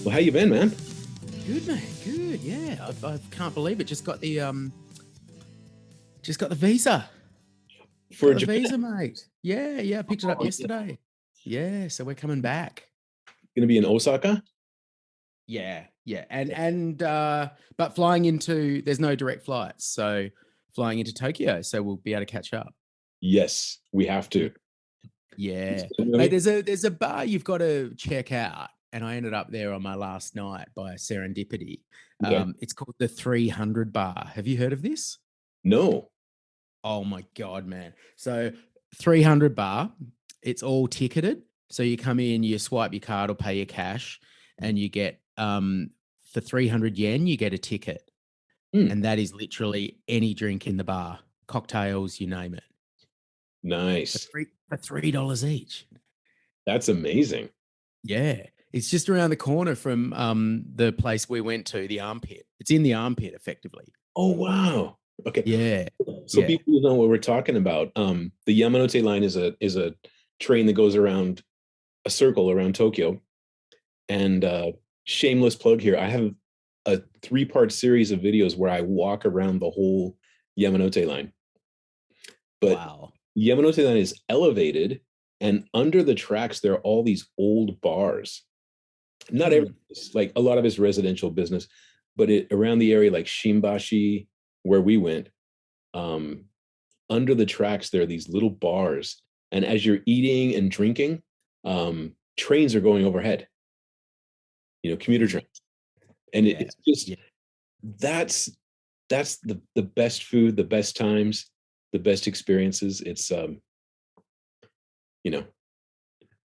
Well, how you been, man? Good, man. Good. Yeah, I can't believe it. Just got the visa. For Got the Japan, visa, mate. Yeah. I picked it up yesterday. Yeah, so we're coming back. going to be in Osaka? Yeah. But flying into there's no direct flights, so flying into Tokyo, so we'll be able to catch up. Yes, we have to. Yeah, mate. There's a bar you've got to check out, and I ended up there on my last night by serendipity. Okay. It's called the 300 Bar. Have you heard of this? No. Oh my God, man. So 300 bar, it's all ticketed. So you come in, you swipe your card or pay your cash, and you get for 300 yen, you get a ticket. Hmm. And that is literally any drink in the bar, cocktails, you name it. Nice. For $3 each. That's amazing. Yeah. It's just around the corner from the place we went to, the Armpit. It's in the Armpit, effectively. Oh, wow. Okay. Yeah. So Yeah. people know what we're talking about. The Yamanote line is a train that goes around a circle around Tokyo. And shameless plug here, I have a 3-part series of videos where I walk around the whole Yamanote line. But Wow. Yamanote line is elevated, and under the tracks there are all these old bars. Not every, like a lot of it's residential business, but around the area like Shimbashi, where we went, under the tracks there are these little bars, and as you're eating and drinking, trains are going overhead. Commuter trains, and it's just that's the best food, the best times, the best experiences. It's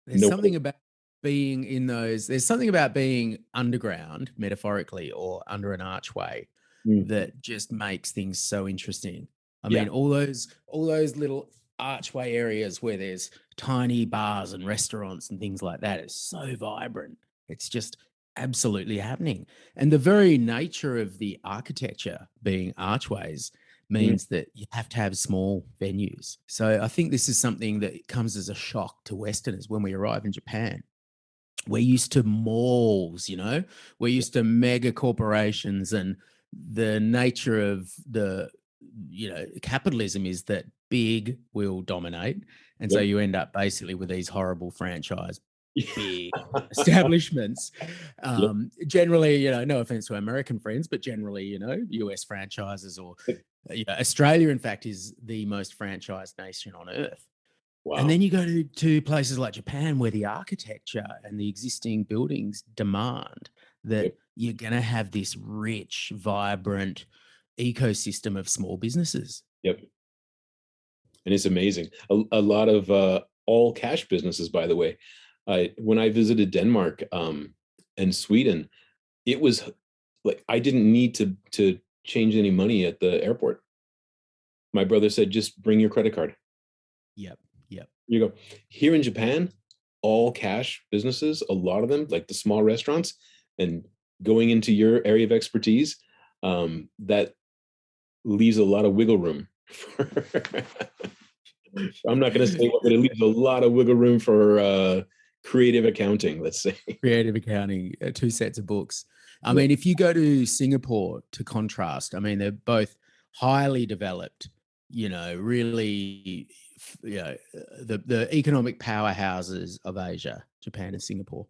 There's something about being in those. There's something about being underground, metaphorically, or under an archway, that just makes things so interesting. I mean, all those little archway areas where there's tiny bars and restaurants and things like that is so vibrant. It's just absolutely happening. And the very nature of the architecture being archways means that you have to have small venues. So I think this is something that comes as a shock to Westerners when we arrive in Japan. We're used to malls, we're used to mega corporations, and the nature of the, capitalism is that big will dominate. And so you end up basically with these horrible franchise big establishments. Generally, no offense to American friends, but generally, US franchises or Australia, in fact, is the most franchised nation on earth. Wow. And then you go to places like Japan where the architecture and the existing buildings demand that you're going to have this rich, vibrant ecosystem of small businesses. Yep. And it's amazing. A lot of all cash businesses, by the way. When I visited Denmark and Sweden, it was like I didn't need to change any money at the airport. My brother said, just bring your credit card. Yep. You go. Here in Japan, all cash businesses, a lot of them, like the small restaurants, and going into your area of expertise, that leaves a lot of wiggle room. I'm not going to say what, but it leaves a lot of wiggle room for creative accounting, let's say. Creative accounting, 2 sets of books. I mean, if you go to Singapore, to contrast, I mean, they're both highly developed, really, the economic powerhouses of Asia, Japan and Singapore.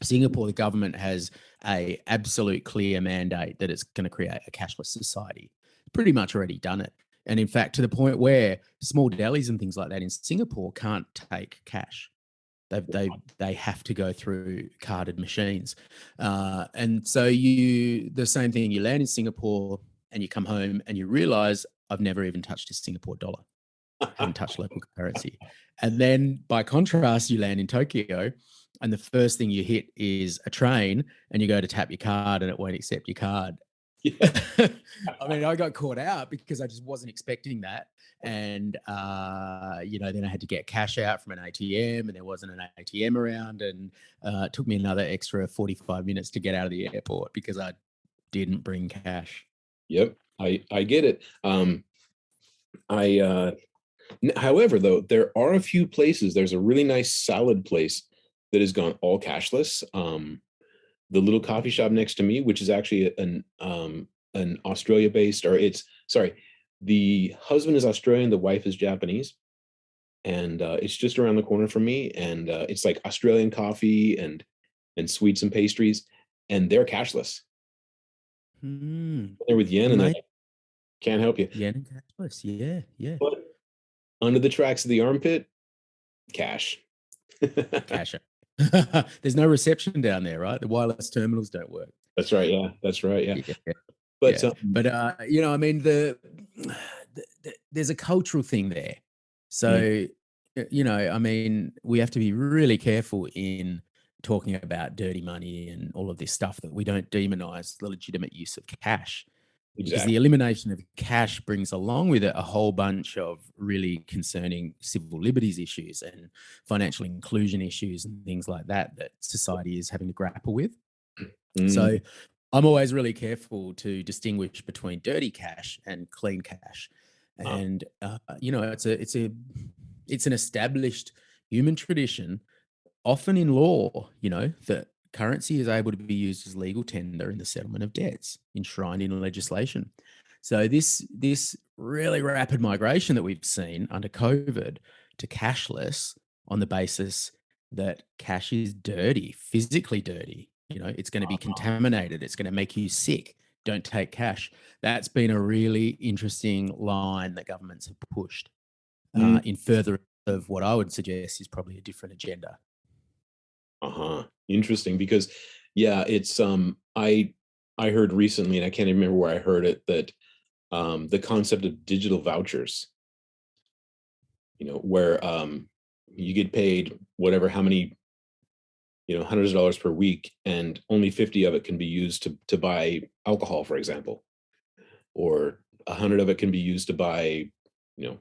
Singapore, the government has a absolute clear mandate that it's going to create a cashless society. Pretty much already done it. And in fact, to the point where small delis and things like that in Singapore can't take cash. They have to go through carded machines. And so the same thing, you land in Singapore and you come home and you realize I've never even touched a Singapore dollar. Haven't touched local currency. And then by contrast, you land in Tokyo and the first thing you hit is a train and you go to tap your card and it won't accept your card. I mean, I got caught out because I just wasn't expecting that. And, then I had to get cash out from an ATM and there wasn't an ATM around. And it took me another extra 45 minutes to get out of the airport because I didn't bring cash. Yep. I get it. However, though, there are a few places. There's a really nice salad place that has gone all cashless. the little coffee shop next to me, which is actually an Australia-based, or it's sorry, the husband is Australian, the wife is Japanese, and it's just around the corner from me, and it's like Australian coffee and sweets and pastries, and they're cashless. Hmm. They're with yen, and they're Mate, like, can't help you. yeah, and cashless. Yeah, yeah. But under the tracks of the armpit, cash. Cash it. There's no reception down there, right? The wireless terminals don't work. That's right. Yeah, that's right. Yeah, Yeah, but yeah. But I mean, there's a cultural thing there. mm, So, I mean, we have to be really careful in talking about dirty money and all of this stuff that we don't demonize the legitimate use of cash, because the exactly. elimination of cash brings along with it a whole bunch of really concerning civil liberties issues and financial inclusion issues and things like that that society is having to grapple with. Mm, So I'm always really careful to distinguish between dirty cash and clean cash. uh, And it's an established human tradition, often in law, that currency is able to be used as legal tender in the settlement of debts enshrined in legislation. So this really rapid migration that we've seen under COVID to cashless on the basis that cash is dirty, physically dirty. It's going to be contaminated. It's going to make you sick. Don't take cash. That's been a really interesting line that governments have pushed mm, in further of what I would suggest is probably a different agenda. uh-huh. Interesting, because yeah, it's I heard recently, and I can't even remember where I heard it, that the concept of digital vouchers, where you get paid whatever, how many, hundreds of dollars per week, and only 50 of it can be used to buy alcohol, for example, or 100 of it can be used to buy, you know,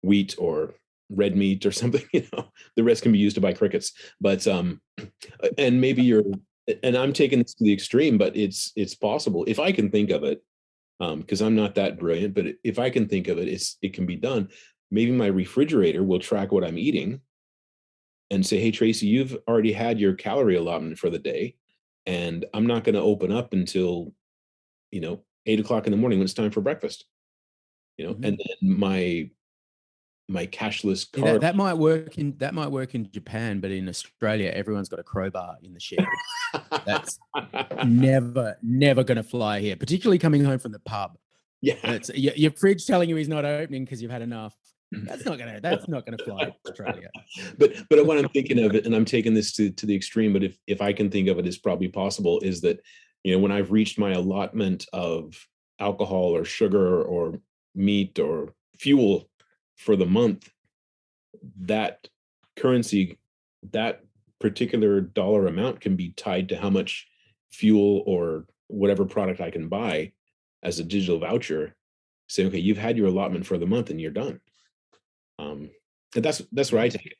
wheat or red meat or something. The rest can be used to buy crickets. But and maybe you're, and I'm taking this to the extreme, but it's possible if I can think of it, because I'm not that brilliant. But if I can think of it, it can be done. Maybe my refrigerator will track what I'm eating and say, "Hey, Tracy, you've already had your calorie allotment for the day, and I'm not going to open up until 8 o'clock in the morning when it's time for breakfast." Mhm. And then my cashless Yeah, that card. that might work in Japan, but in Australia, everyone's got a crowbar in the shed. That's never gonna fly here, particularly coming home from the pub. Yeah. It's your fridge telling you he's not opening because you've had enough. That's not gonna fly in Australia. But when I'm thinking of it, and I'm taking this to the extreme, but if I can think of it as probably possible, is that when I've reached my allotment of alcohol or sugar or meat or fuel for the month, that currency, that particular dollar amount can be tied to how much fuel or whatever product I can buy as a digital voucher. Say, okay, you've had your allotment for the month and you're done. And that's where I Yeah. take it.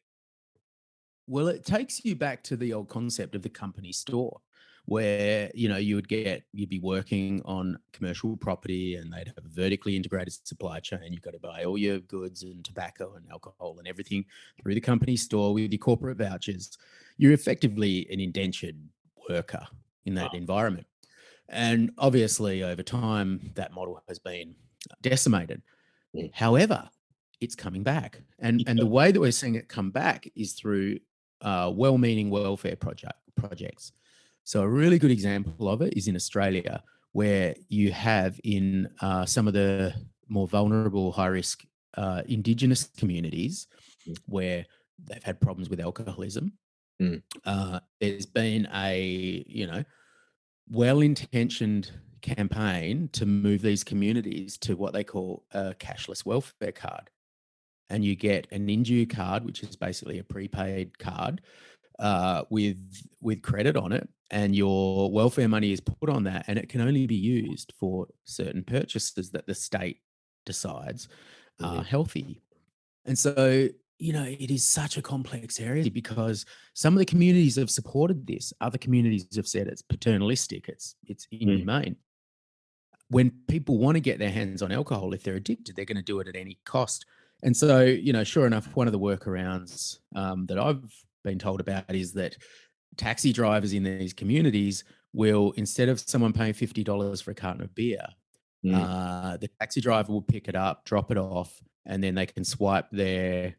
Well, it takes you back to the old concept of the company store where, you'd be working on commercial property and they'd have a vertically integrated supply chain. You've got to buy all your goods and tobacco and alcohol and everything through the company store with your corporate vouchers. You're effectively an indentured worker in that environment. And obviously, over time, that model has been decimated. Mm. However, it's coming back, and the Yeah. way that we're seeing it come back is through well-meaning welfare projects. So a really good example of it is in Australia, where you have in some of the more vulnerable, high-risk Indigenous communities Mm. where they've had problems with alcoholism. Mm. There's been a well-intentioned campaign to move these communities to what they call a cashless welfare card, and you get an in-due card, which is basically a prepaid card with credit on it, and your welfare money is put on that, and it can only be used for certain purchases that the state decides are Mhm. healthy. And so, it is such a complex area because some of the communities have supported this, other communities have said it's paternalistic, it's Mm. inhumane. When people want to get their hands on alcohol, if they're addicted, they're going to do it at any cost. And so, sure enough, one of the workarounds that I've been told about is that taxi drivers in these communities will, instead of someone paying $50 for a carton of beer, Mm. the taxi driver will pick it up, drop it off, and then they can swipe their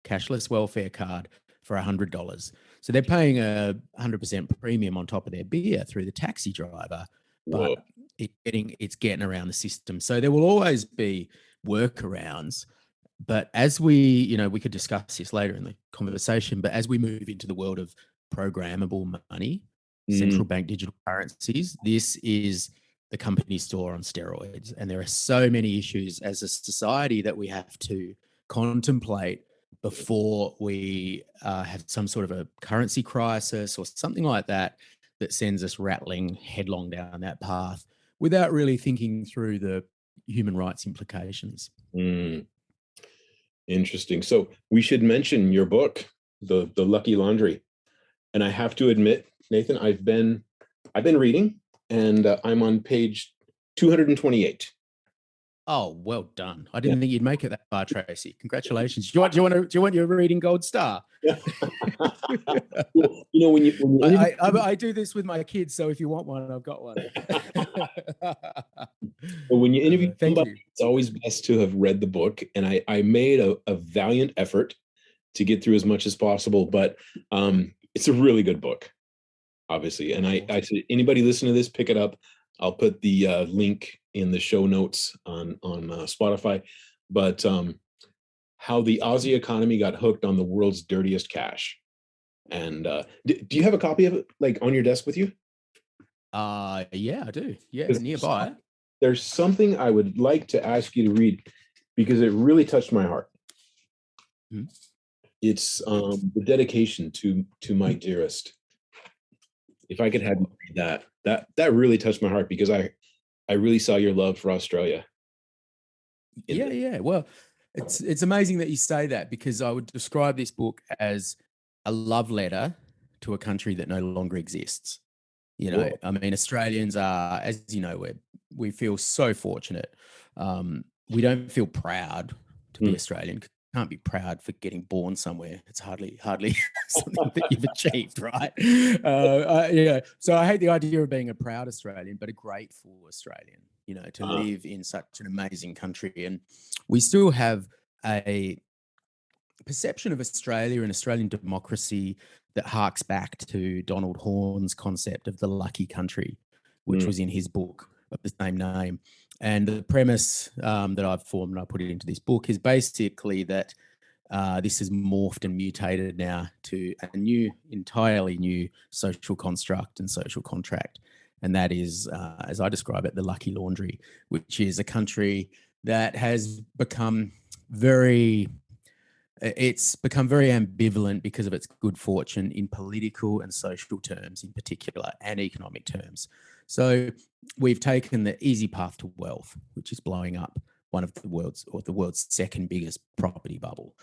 cashless welfare card for $100. So they're paying a 100% premium on top of their beer through the taxi driver, Whoa. but it's getting around the system. So there will always be workarounds. But as we could discuss this later in the conversation, but as we move into the world of programmable money, Mm. central bank digital currencies, this is the company store on steroids. And there are so many issues as a society that we have to contemplate before we have some sort of a currency crisis or something like that that sends us rattling headlong down that path without really thinking through the human rights implications. Mm. Interesting. So we should mention your book, the Lucky Laundry. And I have to admit, Nathan, I've been reading, and I'm on page 228. Oh, well done. I Yeah. didn't think you'd make it that far, Tracy. Congratulations. Do you want your reading gold star? Yeah. Well, I do this with my kids, so if you want one, I've got one. when you interview Thank somebody, you. it's always best to have read the book. And I made a valiant effort to get through as much as possible, but it's a really good book, obviously. And I said, anybody listen to this, pick it up. I'll put the link in the show notes on Spotify. But how the Aussie economy got hooked on the world's dirtiest cash. And do you have a copy of it, like, on your desk with you? Yeah, I do. Yeah, 'Cause nearby. there's something I would like to ask you to read because it really touched my heart. Mhm. It's the dedication to my dearest. If I could have you read that really touched my heart because I really saw your love for Australia. Yeah, yeah. Well, it's amazing that you say that because I would describe this book as a love letter to a country that no longer exists. Whoa. I mean, Australians are, as you know, we feel so fortunate. We don't feel proud to be Mm. Australian. Can't be proud for getting born somewhere. It's hardly something that you've achieved, right? So I hate the idea of being a proud Australian, but a grateful Australian. To live in such an amazing country, and we still have a perception of Australia and Australian democracy that harks back to Donald Horne's concept of the lucky country, which Mm. was in his book of the same name. And the premise that I've formed and I put it into this book is basically that this has morphed and mutated now to a entirely new social construct and social contract. And that is, as I describe it, the lucky laundry, which is a country that has become very ambivalent because of its good fortune in political and social terms in particular, and economic terms. So we've taken the easy path to wealth, which is blowing up one of the world's second biggest property bubble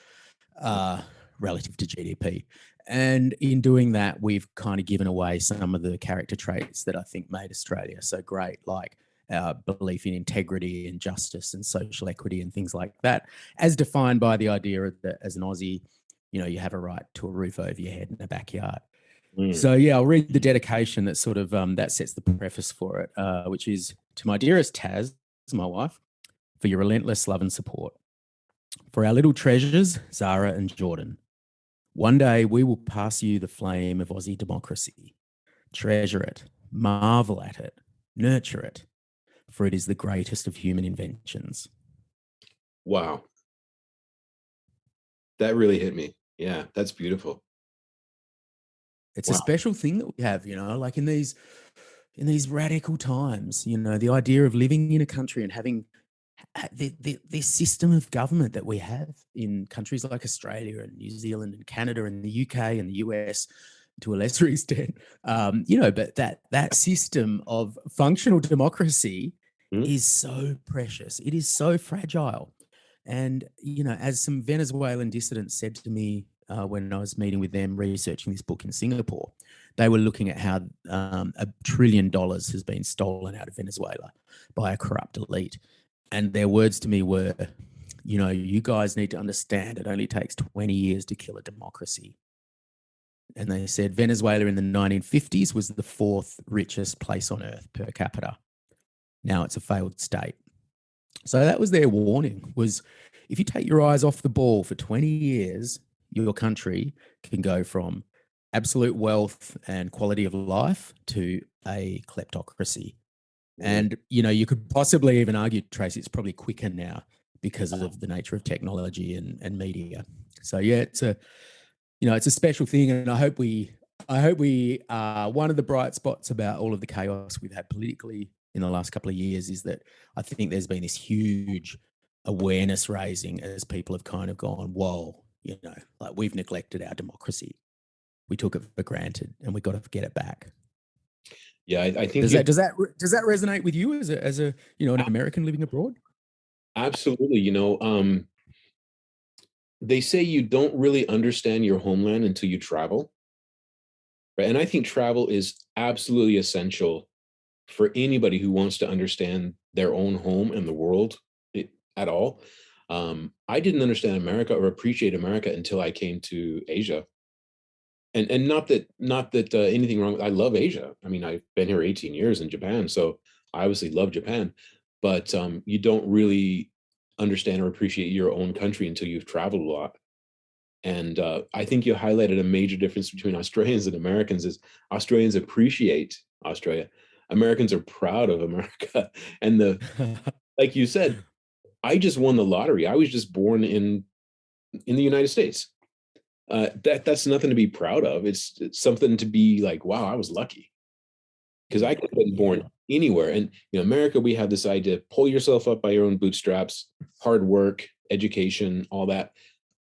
relative to GDP. And in doing that, we've kind of given away some of the character traits that I think made Australia so great, like belief in integrity and justice and social equity and things like that, as defined by the idea that as an Aussie, you have a right to a roof over your head and a backyard. Mm. So yeah, I'll read the dedication that sort of that sets the preface for it, which is to my dearest Taz, my wife, for your relentless love and support. For our little treasures, Zara and Jordan. One day we will pass you the flame of Aussie democracy. Treasure it, marvel at it, nurture it, for it is the greatest of human inventions. Wow. That really hit me. Yeah, that's beautiful. It's a Wow. special thing that we have, like in these radical times, the idea of living in a country and having this system of government that we have in countries like Australia and New Zealand and Canada and the UK and the US to a lesser extent, but that system of functional democracy Mm. is so precious. It is so fragile. And, as some Venezuelan dissidents said to me when I was meeting with them researching this book in Singapore, they were looking at how $1 trillion has been stolen out of Venezuela by a corrupt elite. And their words to me were, you guys need to understand it only takes 20 years to kill a democracy. and they said Venezuela in the 1950s was the fourth richest place on earth per capita. Now it's a failed state. So that was their warning, was if you take your eyes off the ball for 20 years, your country can go from absolute wealth and quality of life to a kleptocracy. And, you could possibly even argue, Tracy, it's probably quicker now because of the nature of technology and media. So yeah, it's a special thing. And I hope we are one of the bright spots about all of the chaos we've had politically in the last couple of years is that I think there's been this huge awareness raising as people have kind of gone, whoa, like we've neglected our democracy. We took it for granted and we've got to get it back. Yeah, I think does that resonate with you as a an American living abroad? Absolutely. They say you don't really understand your homeland until you travel. Right. And I think travel is absolutely essential for anybody who wants to understand their own home and the world at all. I didn't understand America or appreciate America until I came to Asia. And not that anything wrong. I love Asia. I mean, I've been here 18 years in Japan, so I obviously love Japan. But you don't really understand or appreciate your own country until you've traveled a lot. And I think you highlighted a major difference between Australians and Americans is Australians appreciate Australia. Americans are proud of America. And like you said, I just won the lottery. I was just born in the United States. That's nothing to be proud of. It's something to be like, wow, I was lucky because I could have been born anywhere. And America, we have this idea: pull yourself up by your own bootstraps, hard work, education, all that.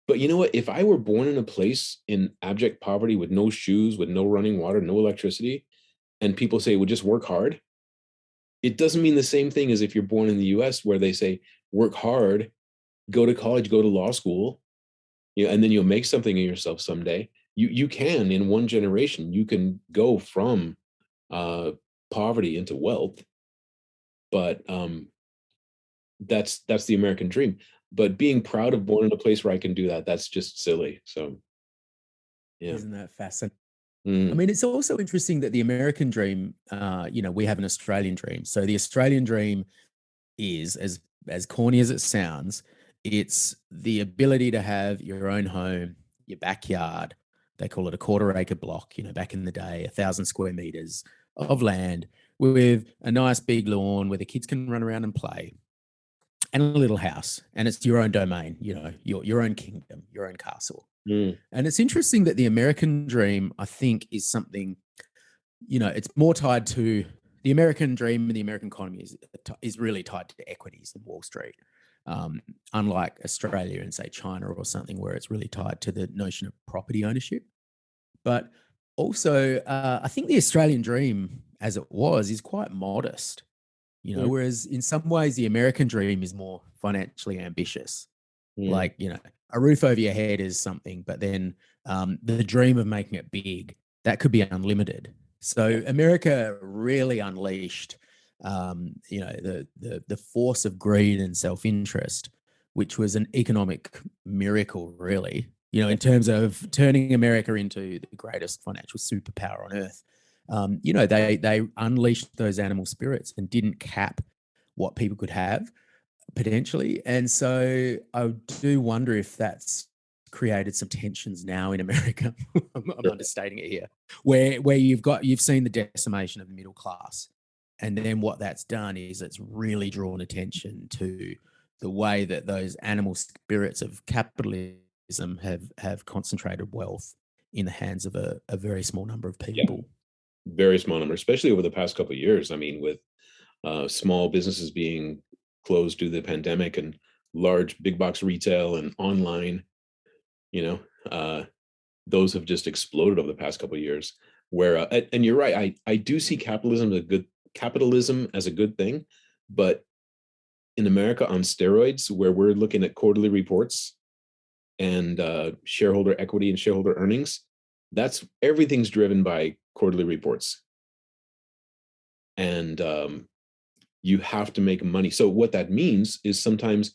But you know what? If I were born in a place in abject poverty with no shoes, with no running water, no electricity, and people say, well, just work hard, it doesn't mean the same thing as if you're born in the US where they say, work hard, go to college, go to law school, and then you'll make something of yourself someday. You can, in one generation, you can go from poverty into wealth. But that's the American dream. But being proud of born in a place where I can do that, that's just silly. So, yeah. Isn't that fascinating? I mean, it's also interesting that the American dream, we have an Australian dream. So the Australian dream is, as corny as it sounds, it's the ability to have your own home, your backyard. They call it a quarter-acre block, back in the day, 1,000 square meters of land with a nice big lawn where the kids can run around and play, and a little house. And it's your own domain, your own kingdom, your own castle. And it's interesting that the American dream, I think, is something, it's more tied to the American dream, and the American economy is really tied to equities and Wall Street. Unlike Australia and say China or something where it's really tied to the notion of property ownership. But also, I think the Australian dream as it was is quite modest, whereas in some ways the American dream is more financially ambitious. Like, a roof over your head is something, but then the dream of making it big, that could be unlimited. So America really unleashed, the force of greed and self-interest, which was an economic miracle, really, in terms of turning America into the greatest financial superpower on earth. They unleashed those animal spirits and didn't cap what people could have potentially. And so I do wonder if that's created some tensions now in America. I'm understating it here, where you've seen the decimation of the middle class. And then what that's done is it's really drawn attention to the way that those animal spirits of capitalism have concentrated wealth in the hands of a very small number of people. Yeah. Very small number, especially over the past couple of years. I mean, with small businesses being closed due to the pandemic and large big box retail and online, those have just exploded over the past couple of years. Where and you're right, I do see capitalism as a good thing, but in America on steroids, where we're looking at quarterly reports and shareholder equity and shareholder earnings, that's everything's driven by quarterly reports. And you have to make money. So what that means is sometimes,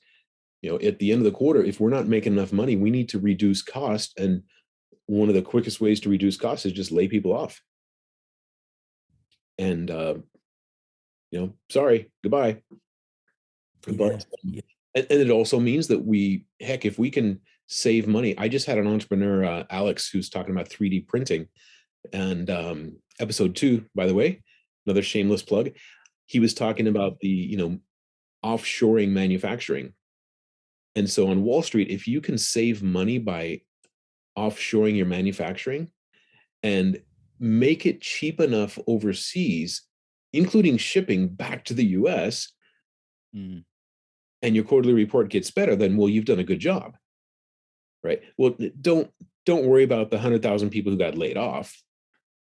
at the end of the quarter, if we're not making enough money, we need to reduce cost. And one of the quickest ways to reduce costs is just lay people off. And sorry, goodbye. Yeah. But Yeah. and it also means that if we can save money. I just had an entrepreneur, Alex, who's talking about 3D printing, and episode 2, by the way, another shameless plug. He was talking about the offshoring manufacturing. And so on Wall Street, if you can save money by offshoring your manufacturing and make it cheap enough overseas, including shipping back to the US, Mm. and your quarterly report gets better, then, well, you've done a good job, right? Well, don't worry about the 100,000 people who got laid off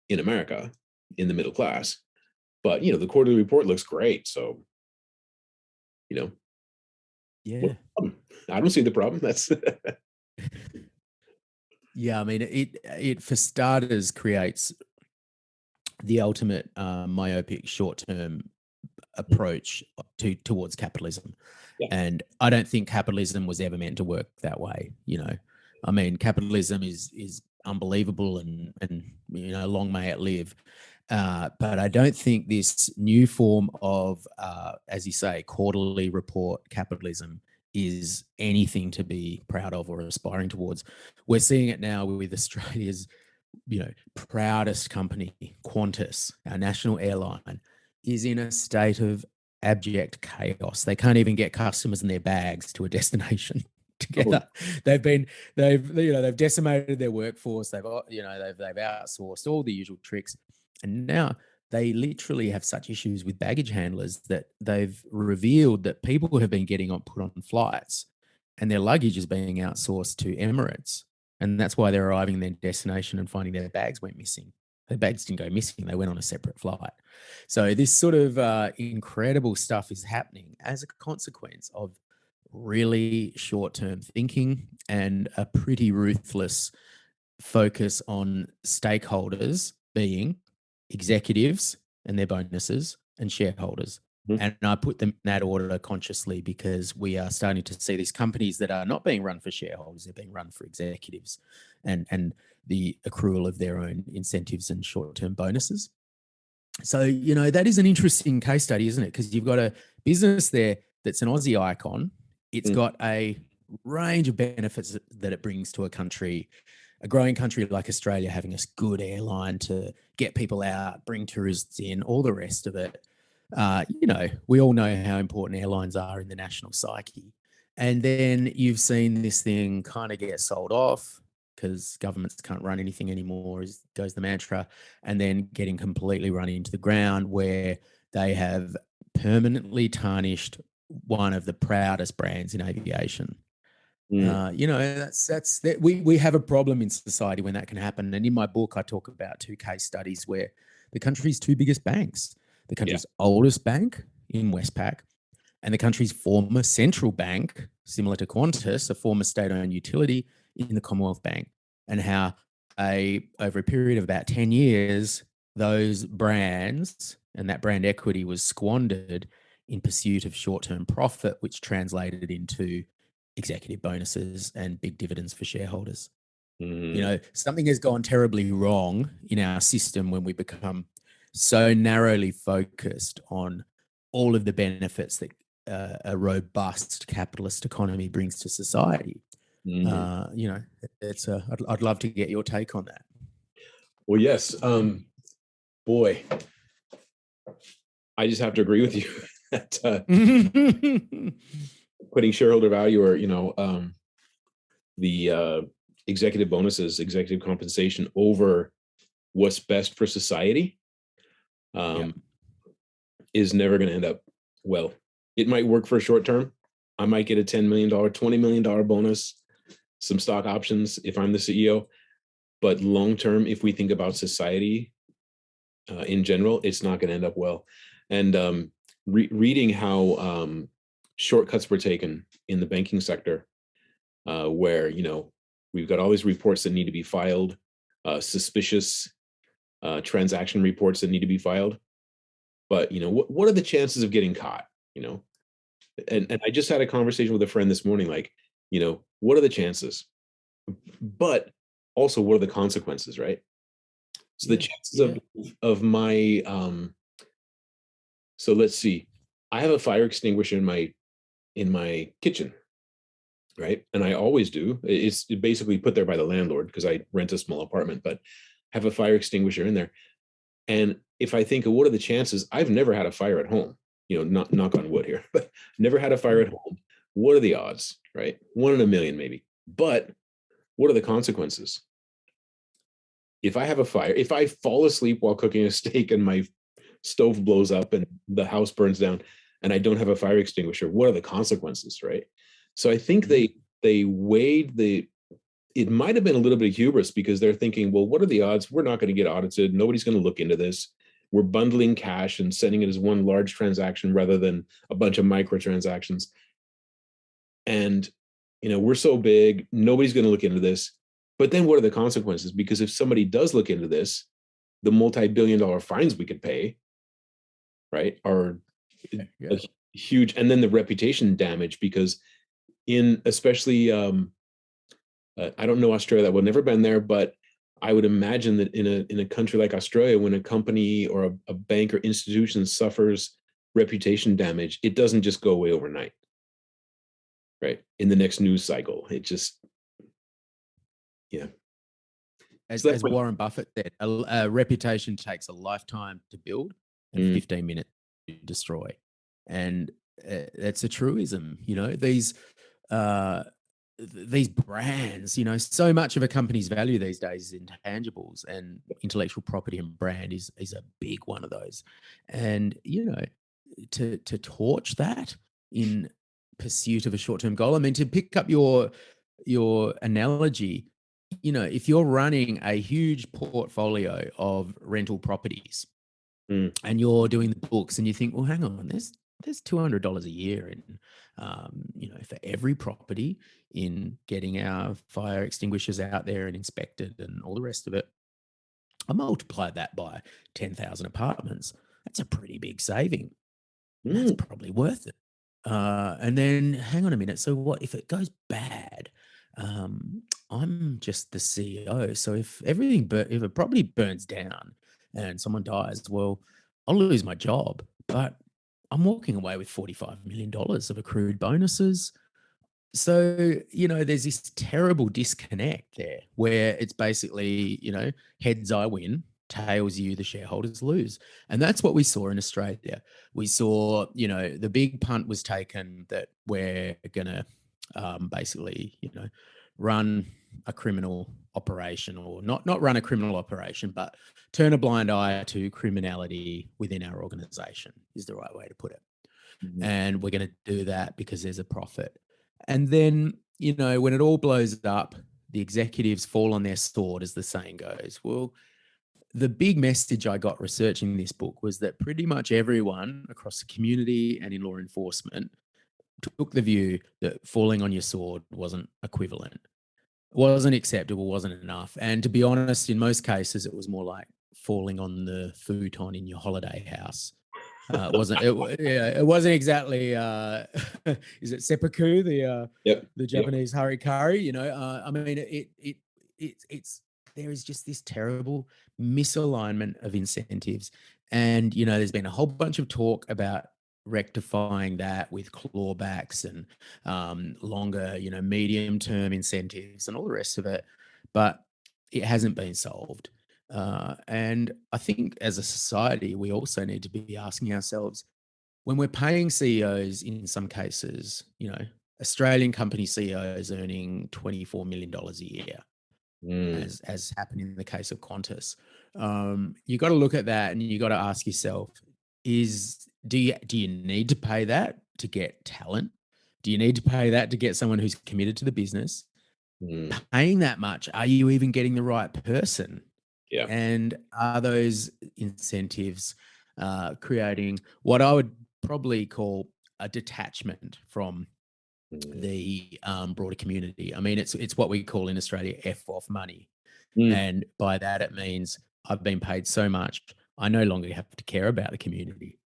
in America in the middle class, but the quarterly report looks great. So, Yeah. I don't see the problem. That's Yeah. I mean, it for starters creates the ultimate myopic short-term approach towards capitalism. yeah. And I don't think capitalism was ever meant to work that way. I mean, capitalism is unbelievable, and long may it live. But I don't think this new form of, as you say, quarterly report capitalism is anything to be proud of or aspiring towards. We're seeing it now with Australia's, proudest company, Qantas, our national airline, is in a state of abject chaos. They can't even get customers and their bags to a destination Oh, together. They've decimated their workforce. They've outsourced all the usual tricks, and now they literally have such issues with baggage handlers that they've revealed that people have been put on flights, and their luggage is being outsourced to Emirates, and that's why they're arriving at their destination and finding their bags went missing. Their bags didn't go missing; they went on a separate flight. So this sort of incredible stuff is happening as a consequence of really short-term thinking and a pretty ruthless focus on stakeholders being executives and their bonuses and shareholders. mhm. And I put them in that order consciously because we are starting to see these companies that are not being run for shareholders, they're being run for executives and the accrual of their own incentives and short-term bonuses. So, that is an interesting case study, isn't it? Because you've got a business there that's an Aussie icon. It's Mm. got a range of benefits that it brings to a country, a growing country like Australia, having a good airline to get people out, bring tourists in, all the rest of it. We all know how important airlines are in the national psyche. And then you've seen this thing kind of get sold off because governments can't run anything anymore, goes the mantra, and then getting completely run into the ground where they have permanently tarnished one of the proudest brands in aviation. Mm. We have a problem in society when that can happen. And in my book, I talk about 2 case studies where the country's 2 biggest banks, the Yeah. country's oldest bank in Westpac, and the country's former central bank, similar to Qantas, a former state-owned utility, in the Commonwealth Bank, and how over a period of about 10 years, those brands and that brand equity was squandered in pursuit of short-term profit, which translated into executive bonuses and big dividends for shareholders. Mm. Something has gone terribly wrong in our system when we become so narrowly focused on all of the benefits that a robust capitalist economy brings to society. Mhm. I'd love to get your take on that. Well, yes. Boy, I just have to agree with you that putting shareholder value, or the executive bonuses, executive compensation over what's best for society, Yeah. um, is never going to end up well. It might work for a short term. I might get a $10 million, $20 million bonus, some stock options if I'm the CEO. But long term, if we think about society in general, it's not going to end up well. And reading how shortcuts were taken in the banking sector, where we've got all these reports that need to be filed, suspicious transaction reports that need to be filed. But what are the chances of getting caught? And I just had a conversation with a friend this morning, like, what are the chances? But also what are the consequences, right? So the Yeah. chances Yeah. of my so let's see. I have a fire extinguisher in my kitchen, right? And I always do. It's basically put there by the landlord because I rent a small apartment, but have a fire extinguisher in there. And if I think of what are the chances, I've never had a fire at home, not knock on wood here, but never had a fire at Mm. home. What are the odds, right? 1 in a million, maybe. But what are the consequences? If I have a fire, if I fall asleep while cooking a steak and my stove blows up and the house burns down and I don't have a fire extinguisher, what are the consequences, right? So I think Mm. they weighed the it might have been a little bit of hubris because they're thinking, well, what are the odds? We're not going to get audited. Nobody's going to look into this. We're bundling cash and sending it as one large transaction rather than a bunch of microtransactions. And, we're so big, nobody's going to look into this. But then what are the consequences? Because if somebody does look into this, the multi-billion-dollar fines we could pay, right, are Yeah. a huge, and then the reputation damage because in especially I don't know Australia. Well, never been there, but I would imagine that in a country like Australia, when a company or a bank or institution suffers reputation damage, it doesn't just go away overnight, right? In the next news cycle, it just yeah. As So that's as my Warren Buffett said, a reputation takes a lifetime to build and mm, 15 minutes to destroy. And that's a truism. Uh, these brands, so much of a company's value these days is intangibles, and intellectual property and brand is a big one of those. And to torch that in pursuit of a short term goal. I mean, to pick up your analogy, if you're running a huge portfolio of rental properties mm, and you're doing the books and you think, well, hang on, there's $200 a year in, for every property in getting our fire extinguishers out there and inspected and all the rest of it. I multiply that by 10,000 apartments. That's a pretty big saving. That's mm, probably worth it. And then hang on a minute. So what if it goes bad? I'm just the CEO. So if a property burns down and someone dies, well, I'll lose my job, but I'm walking away with $45 million of accrued bonuses. So, there's this terrible disconnect there where it's basically, heads I win, tails you, the shareholders lose. And that's what we saw in Australia. We saw, the big punt was taken that we're going to basically, run a criminal operation, or not run a criminal operation, but turn a blind eye to criminality within our organization is the right way to put it. mhm, And we're going to do that because there's a profit. And then, when it all blows up, the executives fall on their sword, as the saying goes. Well, the big message I got researching this book was that pretty much everyone across the community and in law enforcement took the view that falling on your sword wasn't equivalent, wasn't acceptable, wasn't enough. And to be honest, in most cases, it was more like falling on the futon in your holiday house. It wasn't exactly is it seppuku, yep, the yep, Japanese harikari, I mean it's there is just this terrible misalignment of incentives. And there's been a whole bunch of talk about rectifying that with clawbacks and longer, medium term incentives and all the rest of it, but it hasn't been solved. And I think as a society, we also need to be asking ourselves, when we're paying CEOs, in some cases, Australian company CEOs earning $24 million a year, mm, as happened in the case of Qantas. You got to look at that and you got to ask yourself: do you need to pay that to get talent? Do you need to pay that to get someone who's committed to the business? mm, Paying that much, are you even getting the right person? yeah, And are those incentives creating what I would probably call a detachment from mm, the broader community? I mean, it's what we call in Australia F off money. mm, And by that, it means I've been paid so much, I no longer have to care about the community.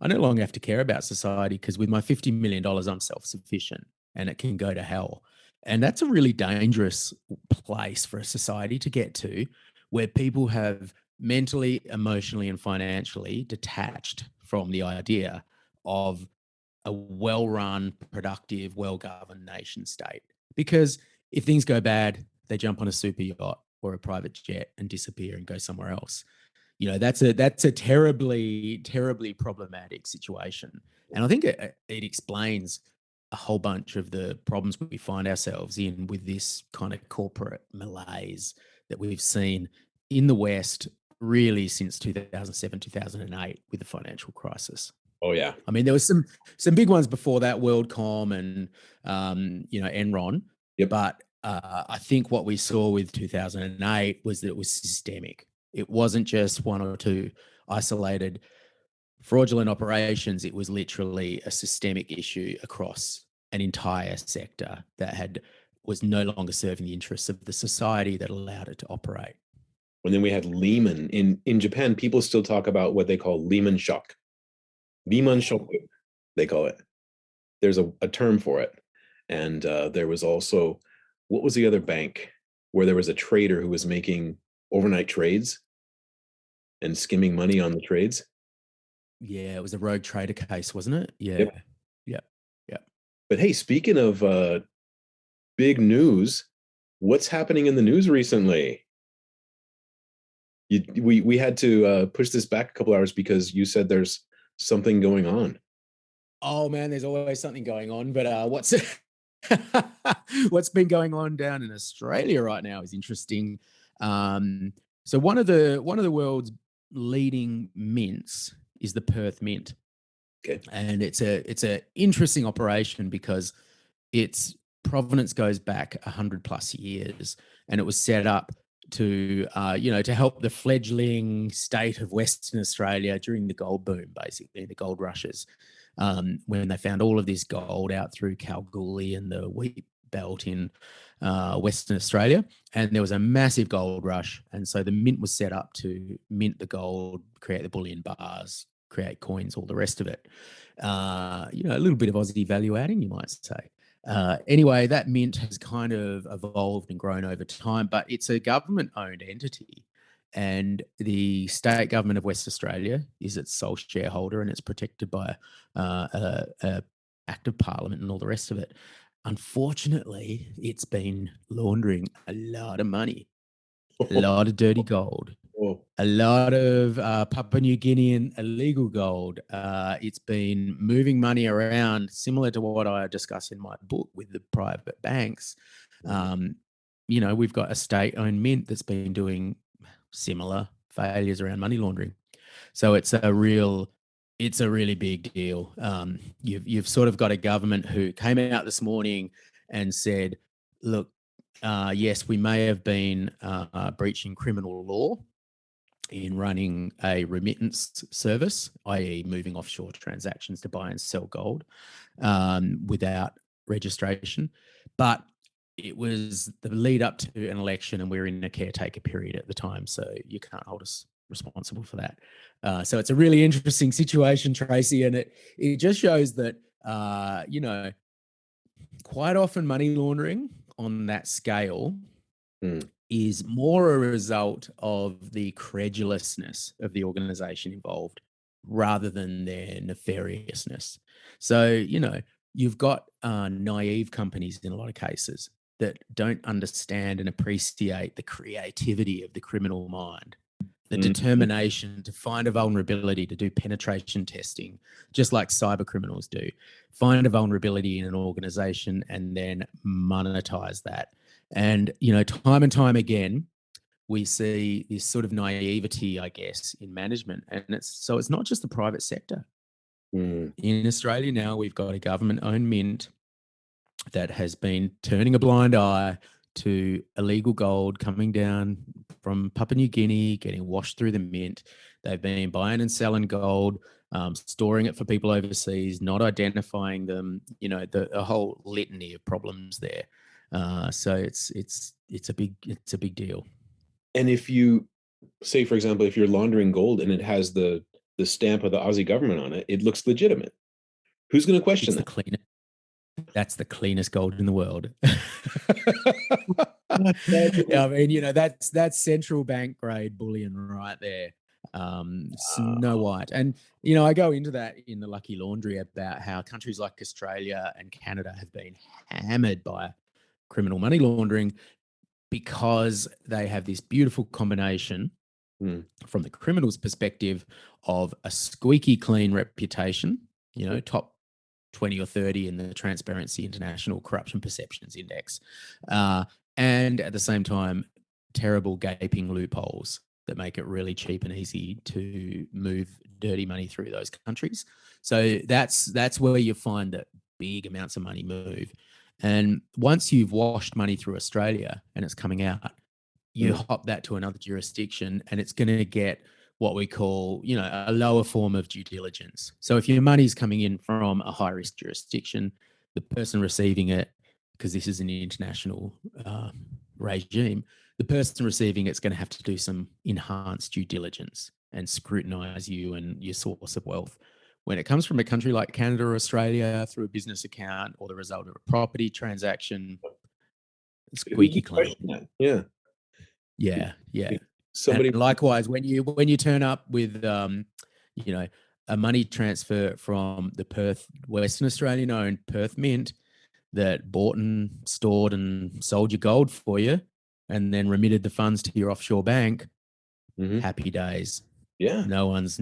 I no longer have to care about society because with my $50 million, I'm self sufficient and it can go to hell. And that's a really dangerous place for a society to get to, where people have mentally, emotionally, and financially detached from the idea of a well-run, productive, well-governed nation state. Because if things go bad, they jump on a super yacht or a private jet and disappear and go somewhere else. That's a terribly problematic situation. And I think it explains a whole bunch of the problems we find ourselves in with this kind of corporate malaise that we've seen in the West really since 2007, 2008 with the financial crisis. Oh yeah. I mean, there was some big ones before that, WorldCom and Enron, Yep. but I think what we saw with 2008 was that it was systemic. It wasn't just one or two isolated fraudulent operations. It was literally a systemic issue across an entire sector that was no longer serving the interests of the society that allowed it to operate. And then we had Lehman in Japan. People still talk about what they call Lehman shock. Lehman shock, they call it. There's a term for it. And there was also, what was the other bank where there was a trader who was making overnight trades and skimming money on the trades? Yeah, it was a rogue trader case, wasn't it? Yeah. Yep. Yeah. Yeah. But hey, speaking of big news, what's happening in the news recently? We had to push this back a couple hours because you said there's something going on. Oh man, there's always something going on. But what's been going on down in Australia right now is interesting. So one of the world's leading mints is the Perth Mint, Okay. and it's a interesting operation because its provenance goes back 100 plus years, and it was set up to help the fledgling state of Western Australia during the gold boom, basically the gold rushes, when they found all of this gold out through Kalgoorlie and the wheat belt in Western Australia, and there was a massive gold rush, and so the mint was set up to mint the gold, create the bullion bars, create coins, all the rest of it. A little bit of Aussie value adding, you might say. Anyway, that mint has kind of evolved and grown over time, but it's a government-owned entity, and the state government of West Australia is its sole shareholder, and it's protected by a act of parliament and all the rest of it. Unfortunately, it's been laundering a lot of money, a lot of dirty gold, Oh, a lot of Papua New Guinean illegal gold. It's been moving money around, similar to what I discuss in my book with the private banks. We've got a state-owned mint that's been doing similar failures around money laundering. So it's a really big deal. You've sort of got a government who came out this morning and said, "Look, yes, we may have been breaching criminal law in running a remittance service, i.e., moving offshore transactions to buy and sell gold without registration. But it was the lead up to an election, and we were in a caretaker period at the time, so you can't hold us responsible for that. So it's a really interesting situation, Tracy, and it just shows that quite often money laundering on that scale is more a result of the credulousness of the organization involved rather than their nefariousness. So, you've got naive companies in a lot of cases that don't understand and appreciate the creativity of the criminal mind, the determination to find a vulnerability, to do penetration testing, just like cyber criminals do, find a vulnerability in an organization and then monetize that. And, time and time again, we see this sort of naivety, I guess, in management. And it's not just the private sector. In Australia now, we've got a government-owned mint that has been turning a blind eye to illegal gold coming down from Papua New Guinea, getting washed through the mint. They've been buying and selling gold, storing it for people overseas, not identifying them. The whole litany of problems there. So it's a big deal. And if you say, for example, if you're laundering gold and it has the stamp of the Aussie government on it, it looks legitimate. Who's going to question It's the that? cleaner. That's the cleanest gold in the world. Wow. I mean, that's central bank grade bullion right there. Snow White. And, I go into that in the Lucky Laundry about how countries like Australia and Canada have been hammered by criminal money laundering because they have this beautiful combination Mm. from the criminal's perspective of a squeaky clean reputation, top 20 or 30 in the Transparency International Corruption Perceptions Index. And at the same time, terrible gaping loopholes that make it really cheap and easy to move dirty money through those countries. So that's where you find that big amounts of money move. And once you've washed money through Australia and it's coming out, you hop that to another jurisdiction and it's going to get what we call, a lower form of due diligence. So if your money's coming in from a high risk jurisdiction, the person receiving it, because this is an international regime, the person receiving it's going to have to do some enhanced due diligence and scrutinize you and your source of wealth. When it comes from a country like Canada or Australia through a business account or the result of a property transaction, Who's squeaky the clean. question that? Yeah. Yeah, yeah. And Somebody. likewise, when you turn up with a money transfer from the Perth, Western Australian owned Perth Mint that bought and stored and sold your gold for you, and then remitted the funds to your offshore bank, happy days. Yeah. No one's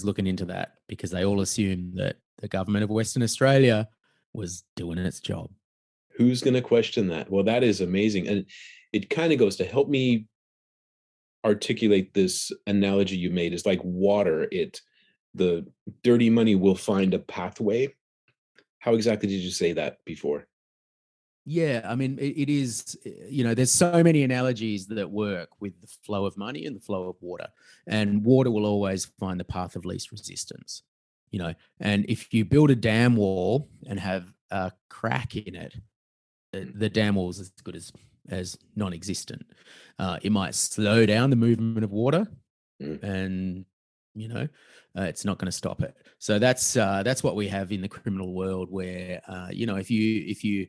looking into that because they all assume that the government of Western Australia was doing its job. Who's going to question that? Well, that is amazing. And it kind of goes to help me articulate this analogy you made is like water. The dirty money will find a pathway. How exactly did you say that before? Yeah, I mean, it is, there's so many analogies that work with the flow of money and the flow of water. And water will always find the path of least resistance, And if you build a dam wall and have a crack in it, the dam wall is as good as non-existent. It might slow down the movement of water, and it's not going to stop it. So that's what we have in the criminal world, where if you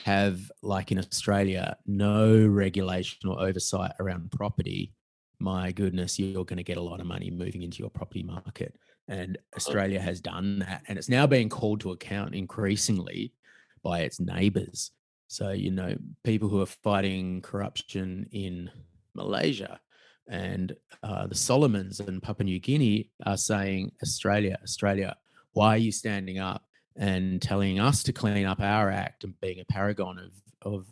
have, like in Australia, no regulation or oversight around property, my goodness, you're going to get a lot of money moving into your property market. And Australia has done that, and it's now being called to account increasingly by its neighbours. So, people who are fighting corruption in Malaysia and the Solomons and Papua New Guinea are saying, Australia, why are you standing up and telling us to clean up our act and being a paragon of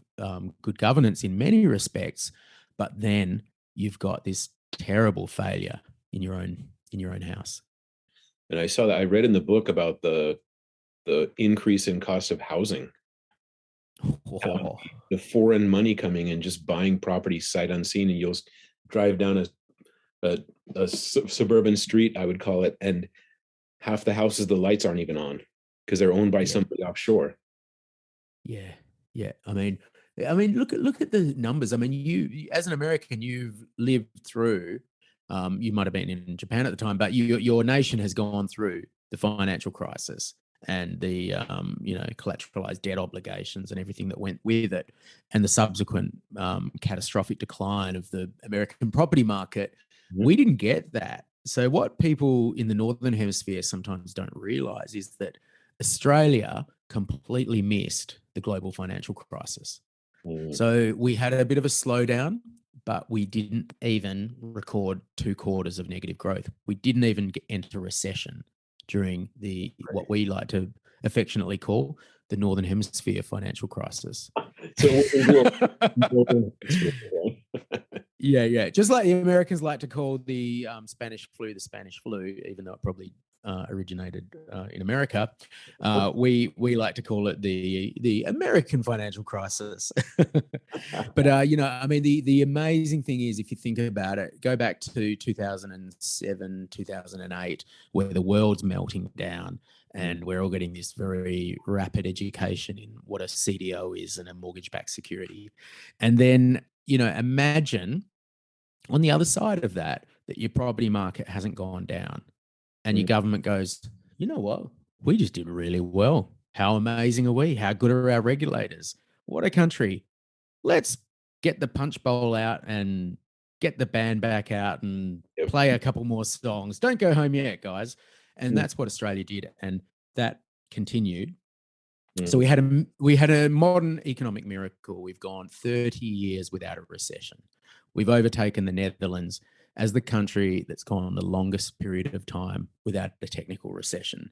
good governance in many respects, but then you've got this terrible failure in your own house. And I saw that. I read in the book about the increase in cost of housing. Oh. The foreign money coming in, just buying property sight unseen, and you'll drive down a suburban street, I would call it, and half the houses, the lights aren't even on because they're owned by somebody offshore. Yeah, yeah. I mean, look at the numbers. I mean, you as an American, you've lived through. You might have been in Japan at the time, but your nation has gone through the financial crisis and the collateralized debt obligations and everything that went with it, and the subsequent catastrophic decline of the American property market. We didn't get that. So what people in the Northern Hemisphere sometimes don't realize is that Australia completely missed the global financial crisis. So we had a bit of a slowdown, but we didn't even record 2 quarters of negative growth. We didn't even enter recession during what we like to affectionately call the Northern Hemisphere financial crisis. So Yeah. Just like the Americans like to call the Spanish flu the Spanish flu, even though it probably originated in America. We like to call it the American financial crisis. But I mean, the amazing thing is, if you think about it, go back to 2007, 2008, where the world's melting down, and we're all getting this very rapid education in what a CDO is and a mortgage-backed security. And then, imagine on the other side of that your property market hasn't gone down and your government goes, you know what? We just did really well. How amazing are we? How good are our regulators? What a country. Let's get the punch bowl out and get the band back out and Yep. play a couple more songs. Don't go home yet, guys. And Mm, that's what Australia did. And that continued. So mhm, we had a modern economic miracle. We've gone 30 years without a recession. We've overtaken the Netherlands as the country that's gone the longest period of time without a technical recession.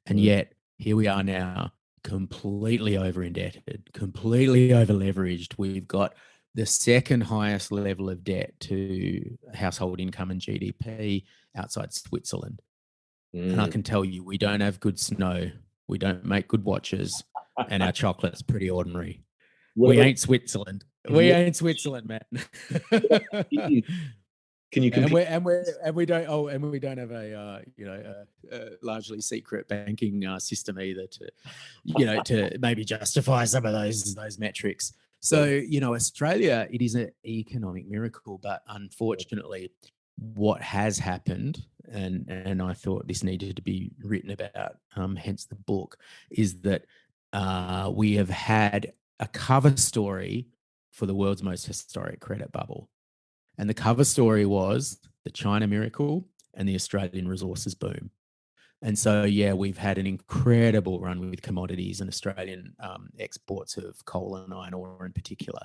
And mm, yet here we are now, completely over indebted, completely over leveraged. We've got the second highest level of debt to household income and GDP outside Switzerland. And I mm. can tell you, we don't have good snow. We don't make good watches, and our chocolate's pretty ordinary. What We about ain't Switzerland. We yeah, ain't Switzerland, man. geez. Can you compete? And we don't and we don't have a largely secret banking system either to to maybe justify some of those metrics. So Yeah. Australia, it is an economic miracle, but unfortunately, what has happened, and I thought this needed to be written about, hence the book, is that we have had a cover story for the world's most historic credit bubble. And the cover story was the China miracle and the Australian resources boom. And so, yeah, we've had an incredible run with commodities and Australian exports of coal and iron ore in particular.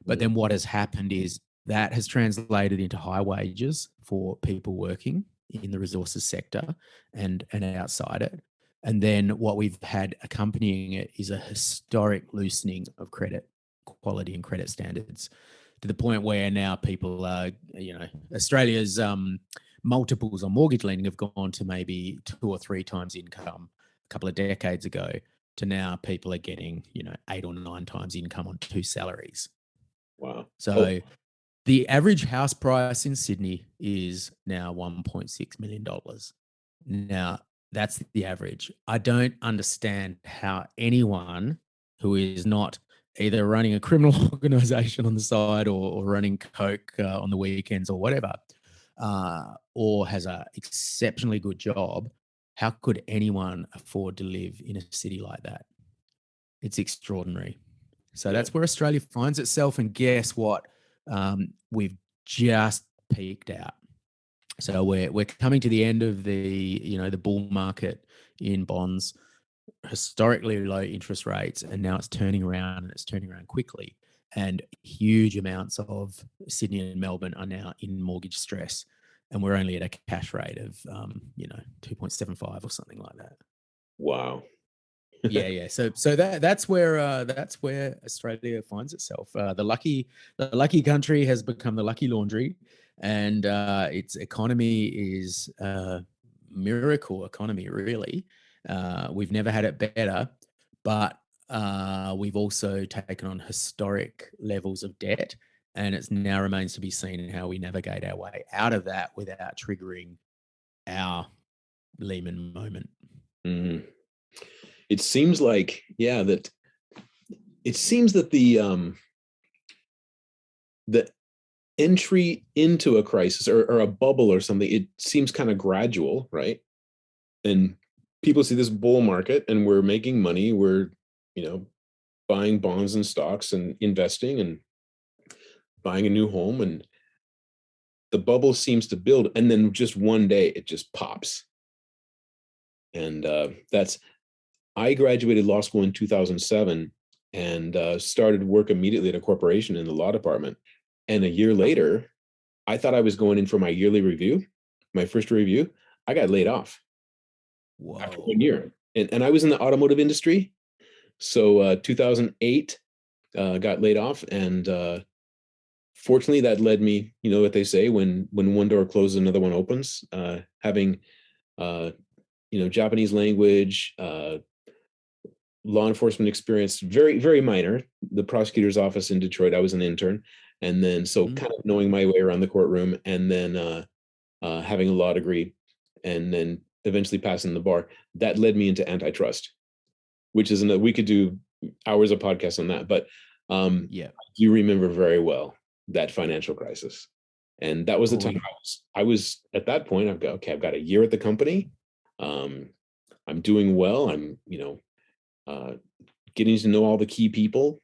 But Mm, then what has happened is that has translated into high wages for people working in the resources sector and outside it. And then what we've had accompanying it is a historic loosening of credit quality and credit standards to the point where now people are, Australia's multiples on mortgage lending have gone to maybe 2 or 3 times income a couple of decades ago to now people are getting, 8 or 9 times income on 2 salaries. wow. Oh, So the average house price in Sydney is now $1.6 million. Now, that's the average. I don't understand how anyone who is not either running a criminal organization on the side or running coke on the weekends or whatever, or has a exceptionally good job, how could anyone afford to live in a city like that? It's extraordinary. So yeah. that's where Australia finds itself. And guess what? We've just peaked out. So we're coming to the end of the bull market in bonds, historically low interest rates, and now it's turning around and it's turning around quickly. And huge amounts of Sydney and Melbourne are now in mortgage stress, and we're only at a cash rate of 2.75 or something like that. Wow. Yeah. So that's where Australia finds itself. The lucky country has become the lucky laundry, and its economy is a miracle economy. Really, we've never had it better, but we've also taken on historic levels of debt, and it now remains to be seen how we navigate our way out of that without triggering our Lehman moment. Mhm. It seems like, yeah, that it seems that the entry into a crisis or a bubble or something, it seems kind of gradual, right? And people see this bull market and we're making money, we're, you know, buying bonds and stocks and investing and buying a new home, and the bubble seems to build, and then just one day it just pops. And that's I graduated law school in 2007 and started work immediately at a corporation in the law department. And a year later, I thought I was going in for my yearly review, my first review. I got laid off after one Whoa. year. And I was in the automotive industry. So 2008, got laid off. And fortunately, that led me, you know what they say, when one door closes, another one opens. Having, uh, Japanese language, law enforcement experience, very, very minor. The prosecutor's office in Detroit, I was an intern. And then, so Mm. kind of knowing my way around the courtroom, and then having a law degree, and then eventually passing the bar. That led me into antitrust, which is another, we could do hours of podcast on that. But Yeah. I do remember very well that financial crisis. And that was the Oh, time I was at that point, okay, I've got a year at the company. Um, I'm doing well. I'm, uh, getting to know all the key people.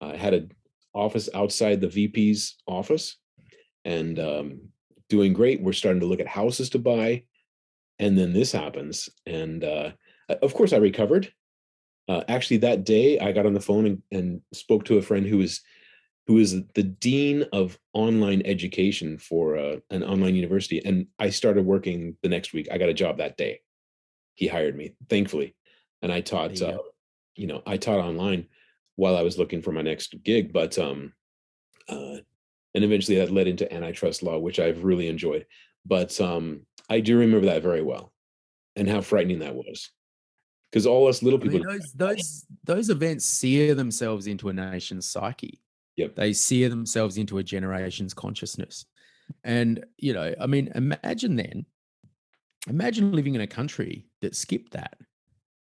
I had an office outside the VP's office, and doing great. We're starting to look at houses to buy, and then this happens, and of course I recovered. Actually, that day I got on the phone and spoke to a friend who is the dean of online education for an online university, and I started working the next week. I got a job that day. He hired me, thankfully, and I There taught. you go. I taught online while I was looking for my next gig, but uh, and eventually that led into antitrust law, which I've really enjoyed. But I do remember that very well, and how frightening that was, because all us little I mean, people. those events sear themselves into a nation's psyche. Yep. They sear themselves into a generation's consciousness. And, I mean, imagine living in a country that skipped that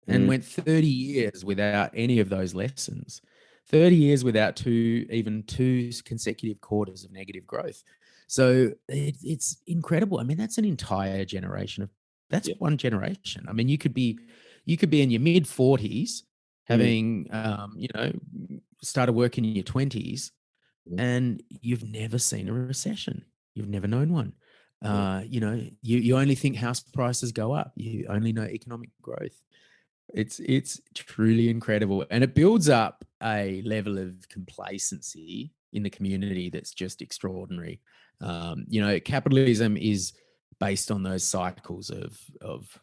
and Mm, went 30 years without any of those lessons, 30 years without even two consecutive quarters of negative growth. So it's incredible. I mean, that's an entire generation that's yeah. one generation. I mean, you could be in your mid 40s, Mm, having, started working in your 20s, mm, and you've never seen a recession. You've never known one. no, You only think house prices go up. You only know economic growth. It's truly incredible, and it builds up a level of complacency in the community that's just extraordinary. Capitalism is based on those cycles of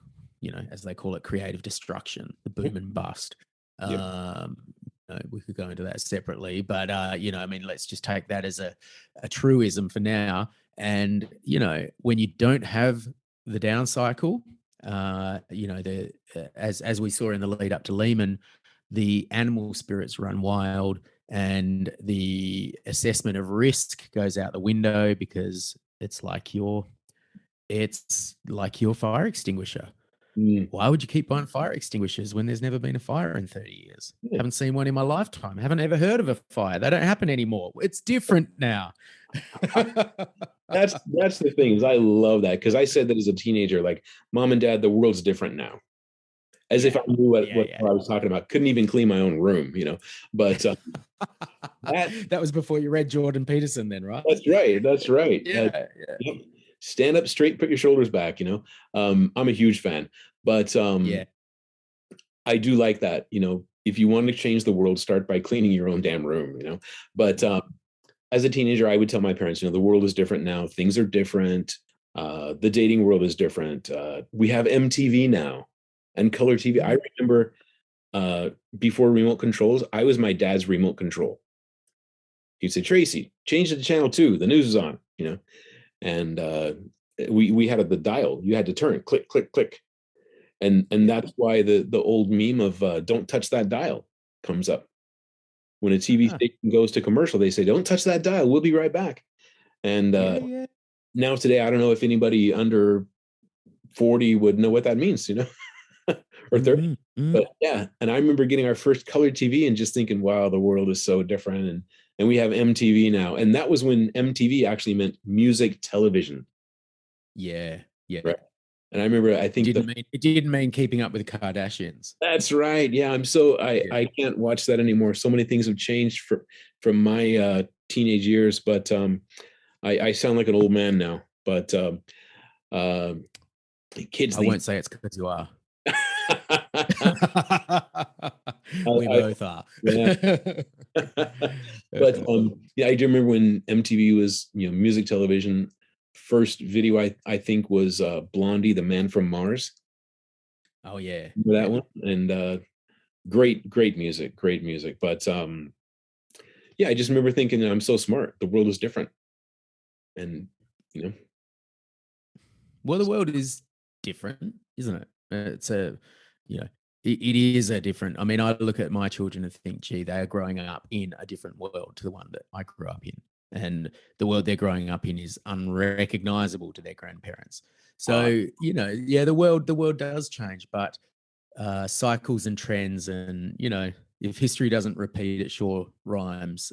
as they call it, creative destruction, the mm, boom and bust. yep. Um, we could go into that separately, but I mean, let's just take that as a truism for now. And when you don't have the down cycle, as we saw in the lead up to Lehman, the animal spirits run wild, and the assessment of risk goes out the window, because it's like your fire extinguisher. Mm, Why would you keep buying fire extinguishers when there's never been a fire in 30 years? yeah. Haven't seen one in my lifetime. Haven't ever heard of a fire. They don't happen anymore. It's different now. That's the thing, is I love that, because I said that as a teenager, like, mom and dad, the world's different now, as if Yeah. I knew what Yeah, what I was talking about. Couldn't even clean my own room. But that that was before you read Jordan Peterson then, right? that's right. That's right. Yeah, yeah. Yep. Stand up straight, put your shoulders back. I'm a huge fan, but Yeah. I do like that. If you want to change the world, start by cleaning your own damn room. But as a teenager, I would tell my parents, the world is different now. Things are different. The dating world is different. We have MTV now and color TV. I Mm. remember before remote controls, I was my dad's remote control. He'd say, Tracy, change it to channel 2. The news is on. And we had the dial. You had to turn, click, click, click. And Yeah. that's why the old meme of don't touch that dial comes up. When a TV Ah, station goes to commercial, they say, don't touch that dial. We'll be right back. And yeah, yeah. now today, I don't know if anybody under 40 would know what that means, or 30. Mm, mm. But yeah, and I remember getting our first color TV and just thinking, wow, the world is so different. And we have MTV now. And that was when MTV actually meant music television, Yeah, yeah. right? And I remember, I It think didn't mean it didn't mean keeping up with the Kardashians. that's right. Yeah, I Yeah. I can't watch that anymore. So many things have changed from my teenage years, but I sound like an old man now. But uh, kids I these won't say it's because you are. I, We I both are. yeah. But yeah, I do remember when MTV was, music television. First video I think was Blondie, the Man from Mars. Oh, yeah, Remember that yeah. one? And great music, great music. But yeah, I just remember thinking I'm so smart. The world is different. And you know, Well, the world is different, isn't it? It's you know, it is a different. I mean, I look at my children and think, gee, they are growing up in a different world to the one that I grew up in, and the world they're growing up in is unrecognizable to their grandparents. uh, So, yeah, the world does change, but cycles and trends, and if history doesn't repeat, it sure rhymes.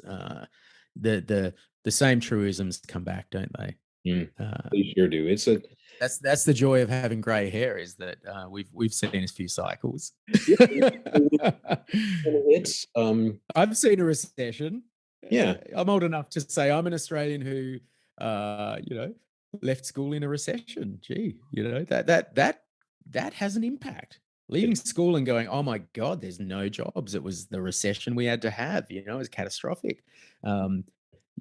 The same truisms come back, don't they? Mm, Uh, they sure do. It's a that's the joy of having grey hair, is that we've seen a few cycles. yeah, it's I've seen a recession. yeah, I'm old enough to say I'm an Australian who, left school in a recession. Gee, that has an impact. it, Leaving school and going, oh my God, there's no jobs. It was the recession we had to have. It was catastrophic. Um,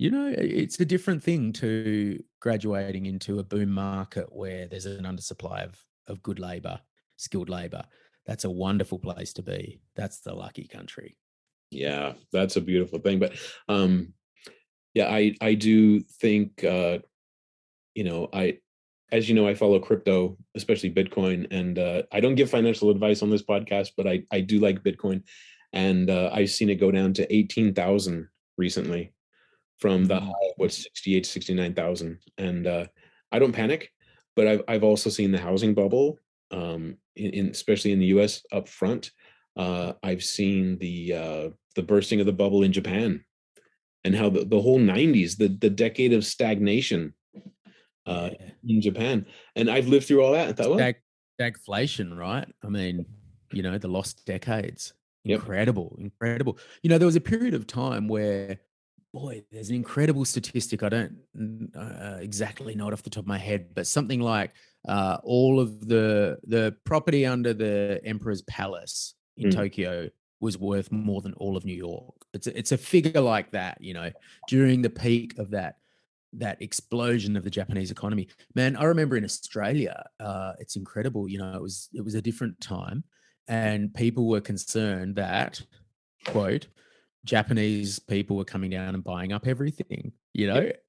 it's a different thing to graduating into a boom market where there's an undersupply of good labor, skilled labor. That's a wonderful place to be. That's the lucky country. yeah, that's a beautiful thing. But yeah, I do think I as you know, I follow crypto, especially Bitcoin, and I don't give financial advice on this podcast, but I do like Bitcoin, and I've seen it go down to 18,000 recently from the high Mm, of what 68 69,000, and I don't panic, but I've also seen the housing bubble, in especially in the U.S. up front. I've seen the bursting of the bubble in Japan, and how the whole 90s, the decade of stagnation uh, yeah. in Japan. And I've lived through all that. I thought, well, Stagflation, right? I mean, the lost decades. yep. Incredible, incredible. There was a period of time where, boy, there's an incredible statistic. I don't exactly know it off the top of my head, but something like all of the property under the Emperor's Palace in Mm, Tokyo was worth more than all of New York. It's a figure like that, during the peak of that explosion of the Japanese economy. Man, I remember in Australia, it's incredible. It was a different time, and people were concerned that, quote, Japanese people were coming down and buying up everything. yep.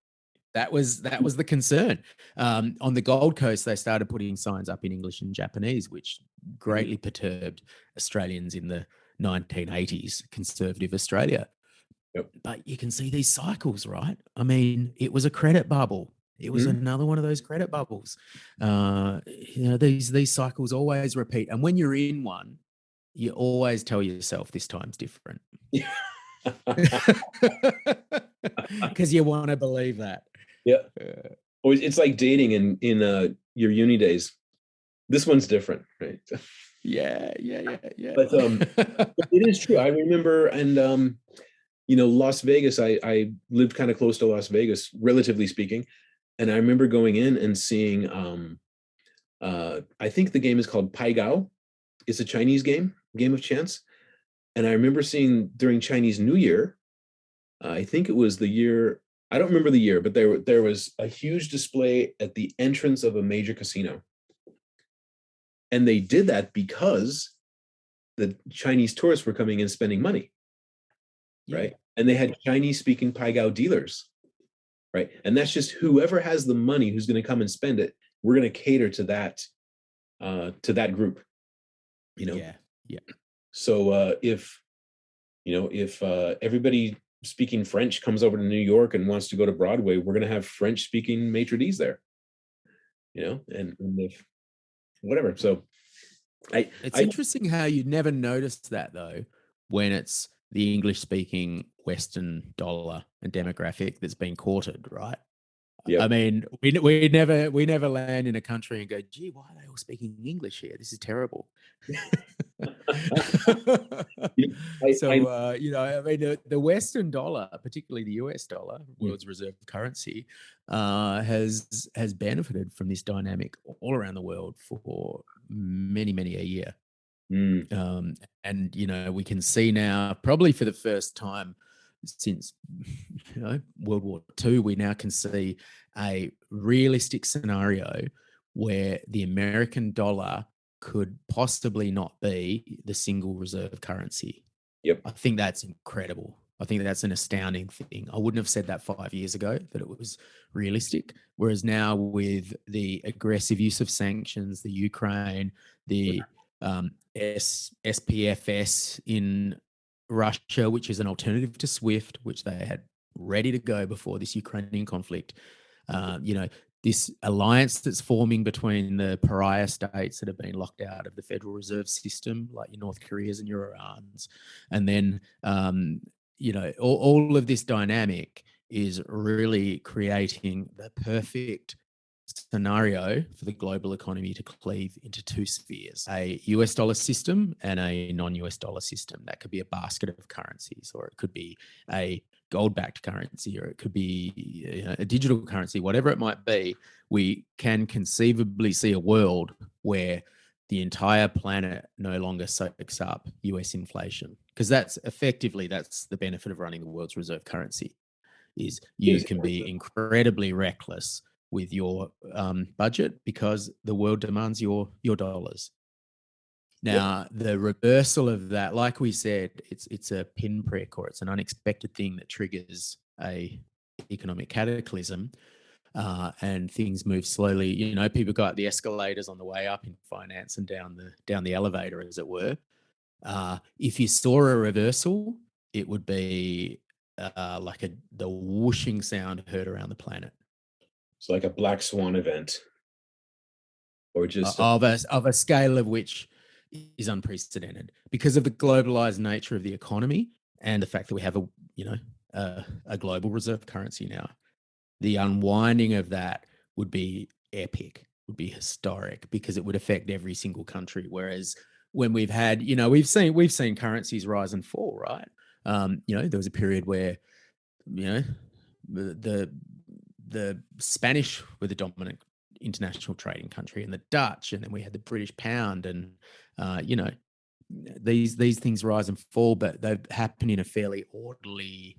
That was the concern. On the Gold Coast, they started putting signs up in English and Japanese, which Mhm, greatly perturbed Australians in the 1980s, conservative Australia. yep. But you can see these cycles, right? I mean, it was a credit bubble. It was Mhm. another one of those credit bubbles. These cycles always repeat, and when you're in one, you always tell yourself this time's different because you want to believe that. Yeah. Uh, Always, it's like dating in your uni days. This one's different, right? yeah, yeah, yeah, But yeah. it is true. I remember, and Las Vegas. I lived kind of close to Las Vegas, relatively speaking, and I remember going in and seeing. I think the game is called Pai Gao. It's a Chinese game of chance, and I remember seeing during Chinese New Year. I think it was the year. I don't remember the year, but there was a huge display at the entrance of a major casino, and they did that because the Chinese tourists were coming in spending money, Yeah, right? And they had Chinese speaking Pai Gao dealers, right? And that's just whoever has the money who's going to come and spend it. We're going to cater to that group, you know. yeah, yeah. So if everybody speaking French comes over to New York and wants to go to Broadway, we're going to have French speaking maitre d's there, and if whatever. So It's I interesting how you never notice that though, when it's the English speaking Western dollar and demographic that's been courted, right? I yep. mean, we never land in a country and go, gee, why are they all speaking English here? This is terrible. I So I mean, the Western dollar, particularly the US dollar, world's reserve currency, has benefited from this dynamic all around the world for many, many a year. mm, And we can see now, probably for the first time since World War II, we now can see a realistic scenario where the American dollar could possibly not be the single reserve currency. yep. I think that's incredible. I think that's an astounding thing. I wouldn't have said that 5 years ago, that it was realistic. Whereas now, with the aggressive use of sanctions, the Ukraine, the SPFS in Russia, which is an alternative to SWIFT, which they had ready to go before this Ukrainian conflict. This alliance that's forming between the pariah states that have been locked out of the Federal Reserve System, like your North Koreas and your Irans, and then all of this dynamic is really creating the perfect scenario for the global economy to cleave into two spheres: a US dollar system and a non US dollar system. That could be a basket of currencies, or it could be a gold backed currency, or it could be, you know, a digital currency, whatever it might be. We can conceivably see a world where the entire planet no longer soaks up US inflation, because that's the benefit of running the world's reserve currency, is you Is can be incredibly reckless with your budget because the world demands your dollars. Yep. Now, the reversal of that, like we said, it's a pinprick, or it's an unexpected thing that triggers a economic cataclysm, and things move slowly. You know, people go up the escalators on the way up in finance and down the elevator, as it were. If you saw a reversal, it would be like the whooshing sound heard around the planet. It's like a black swan event, or just Of a scale of which is unprecedented because of the globalized nature of the economy and the fact that we have a global reserve currency now. The unwinding of that would be epic, would be historic, because it would affect every single country. Whereas when we've had, we've seen currencies rise and fall, right? There was a period where, the the Spanish were the dominant international trading country, and the Dutch, and then we had the British pound, and these things rise and fall, but they've happened in a fairly orderly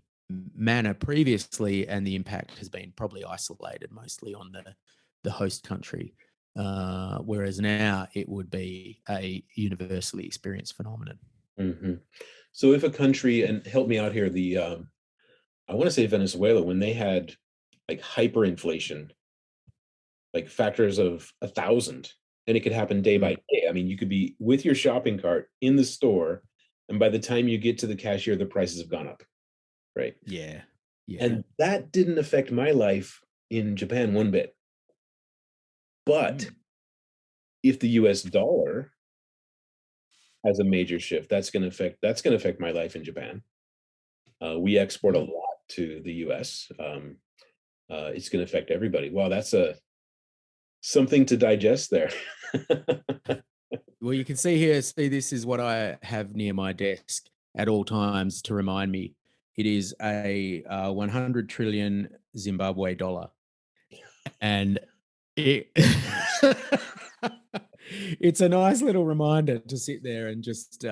manner previously, and the impact has been probably isolated mostly on the host country. Whereas now it would be a universally experienced phenomenon. Mhm. So if a country, and help me out here, I want to say Venezuela, when they had like hyperinflation, like factors of 1,000, and it could happen day Mm. by day. I mean, you could be with your shopping cart in the store, and by the time you get to the cashier, the prices have gone up, right? Yeah. Yeah. And that didn't affect my life in Japan one bit. But Mm. if the US dollar has a major shift, that's going to affect my life in Japan. We export a Mm. lot to the US. It's going to affect everybody. Wow, that's a something to digest there. Well, you can see here, this is what I have near my desk at all times to remind me. It is a 100 trillion Zimbabwe dollar. And it it's a nice little reminder to sit there and just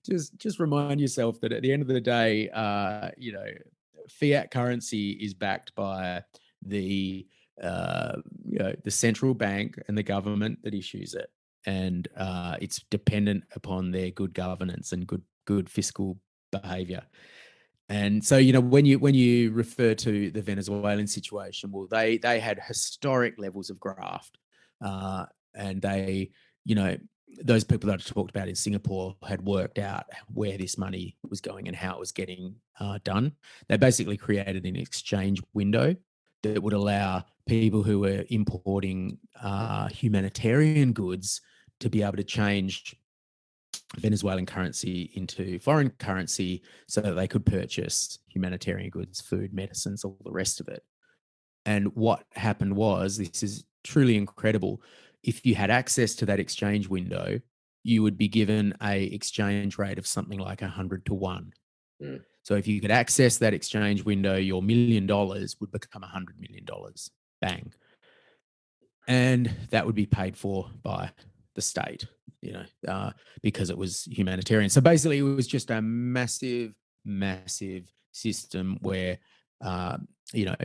just remind yourself that at the end of the day, fiat currency is backed by the the central bank and the government that issues it, and it's dependent upon their good governance and good fiscal behavior. And so, when you refer to the Venezuelan situation, well, they had historic levels of graft, and they, you know, those people that I talked about in Singapore had worked out where this money was going and how it was getting done. They basically created an exchange window that would allow people who were importing humanitarian goods to be able to change Venezuelan currency into foreign currency so that they could purchase humanitarian goods, food, medicines, all the rest of it. And what happened was, this is truly incredible. If you had access to that exchange window, you would be given a exchange rate of something like 100 to 1. Mm. So if you could access that exchange window, your $1 million would become $100 million. Bang. And that would be paid for by the state, because it was humanitarian. So basically, it was just a massive, massive system where, uh, you know,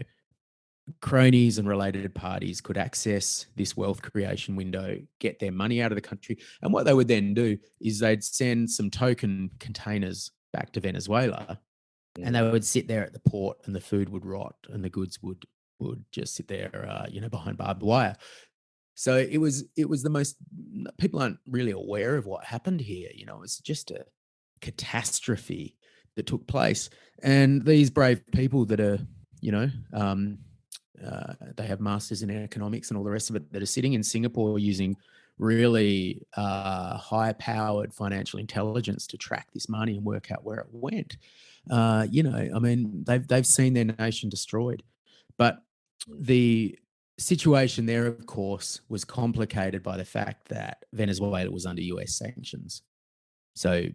cronies and related parties could access this wealth creation window, get their money out of the country. And what they would then do is they'd send some token containers back to Venezuela, and Mm. they would sit there at the port, and the food would rot, and the goods would just sit there, behind barbed wire. So it was the most, people aren't really aware of what happened here. It's just a catastrophe that took place, and these brave people that are, you know, they have masters in economics and all the rest of it, that are sitting in Singapore using really high-powered financial intelligence to track this money and work out where it went. I mean, they've seen their nation destroyed. But the situation there, of course, was complicated by the fact that Venezuela was under US sanctions. So,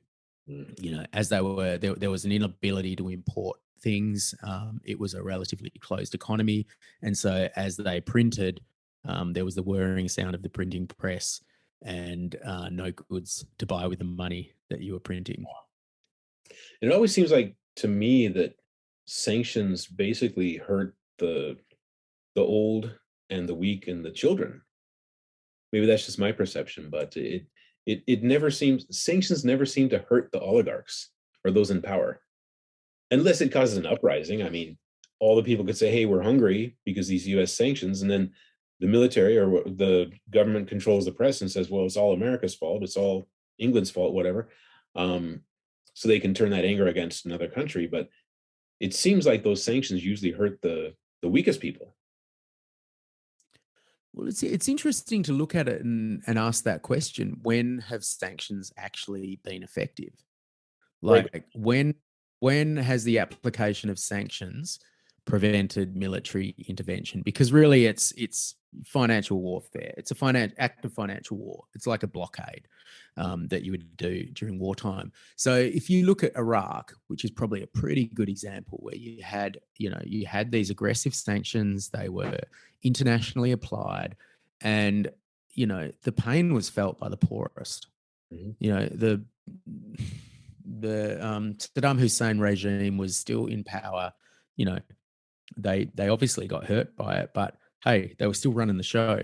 as they were, there was an inability to import things. It was a relatively closed economy. And so as they printed, there was the whirring sound of the printing press and no goods to buy with the money that you were printing. It always seems like to me that sanctions basically hurt the old and the weak and the children. Maybe that's just my perception, but it never seems sanctions never seem to hurt the oligarchs or those in power, unless it causes an uprising. I mean, all the people could say, "Hey, we're hungry because these U.S. sanctions," and then the military or the government controls the press and says, "Well, it's all America's fault. It's all England's fault, whatever." Um, so they can turn that anger against another country, but it seems like those sanctions usually hurt the weakest people. Well, it's interesting to look at it and ask that question: when have sanctions actually been effective? Right. Like when has the application of sanctions prevented military intervention? Because really, it's financial warfare. It's a act of financial war. It's like a blockade that you would do during wartime. So if you look at Iraq, which is probably a pretty good example, where you had these aggressive sanctions. They were internationally applied, and the pain was felt by the poorest. Mhm. The Saddam Hussein regime was still in power. You know, they obviously got hurt by it, but hey, they were still running the show,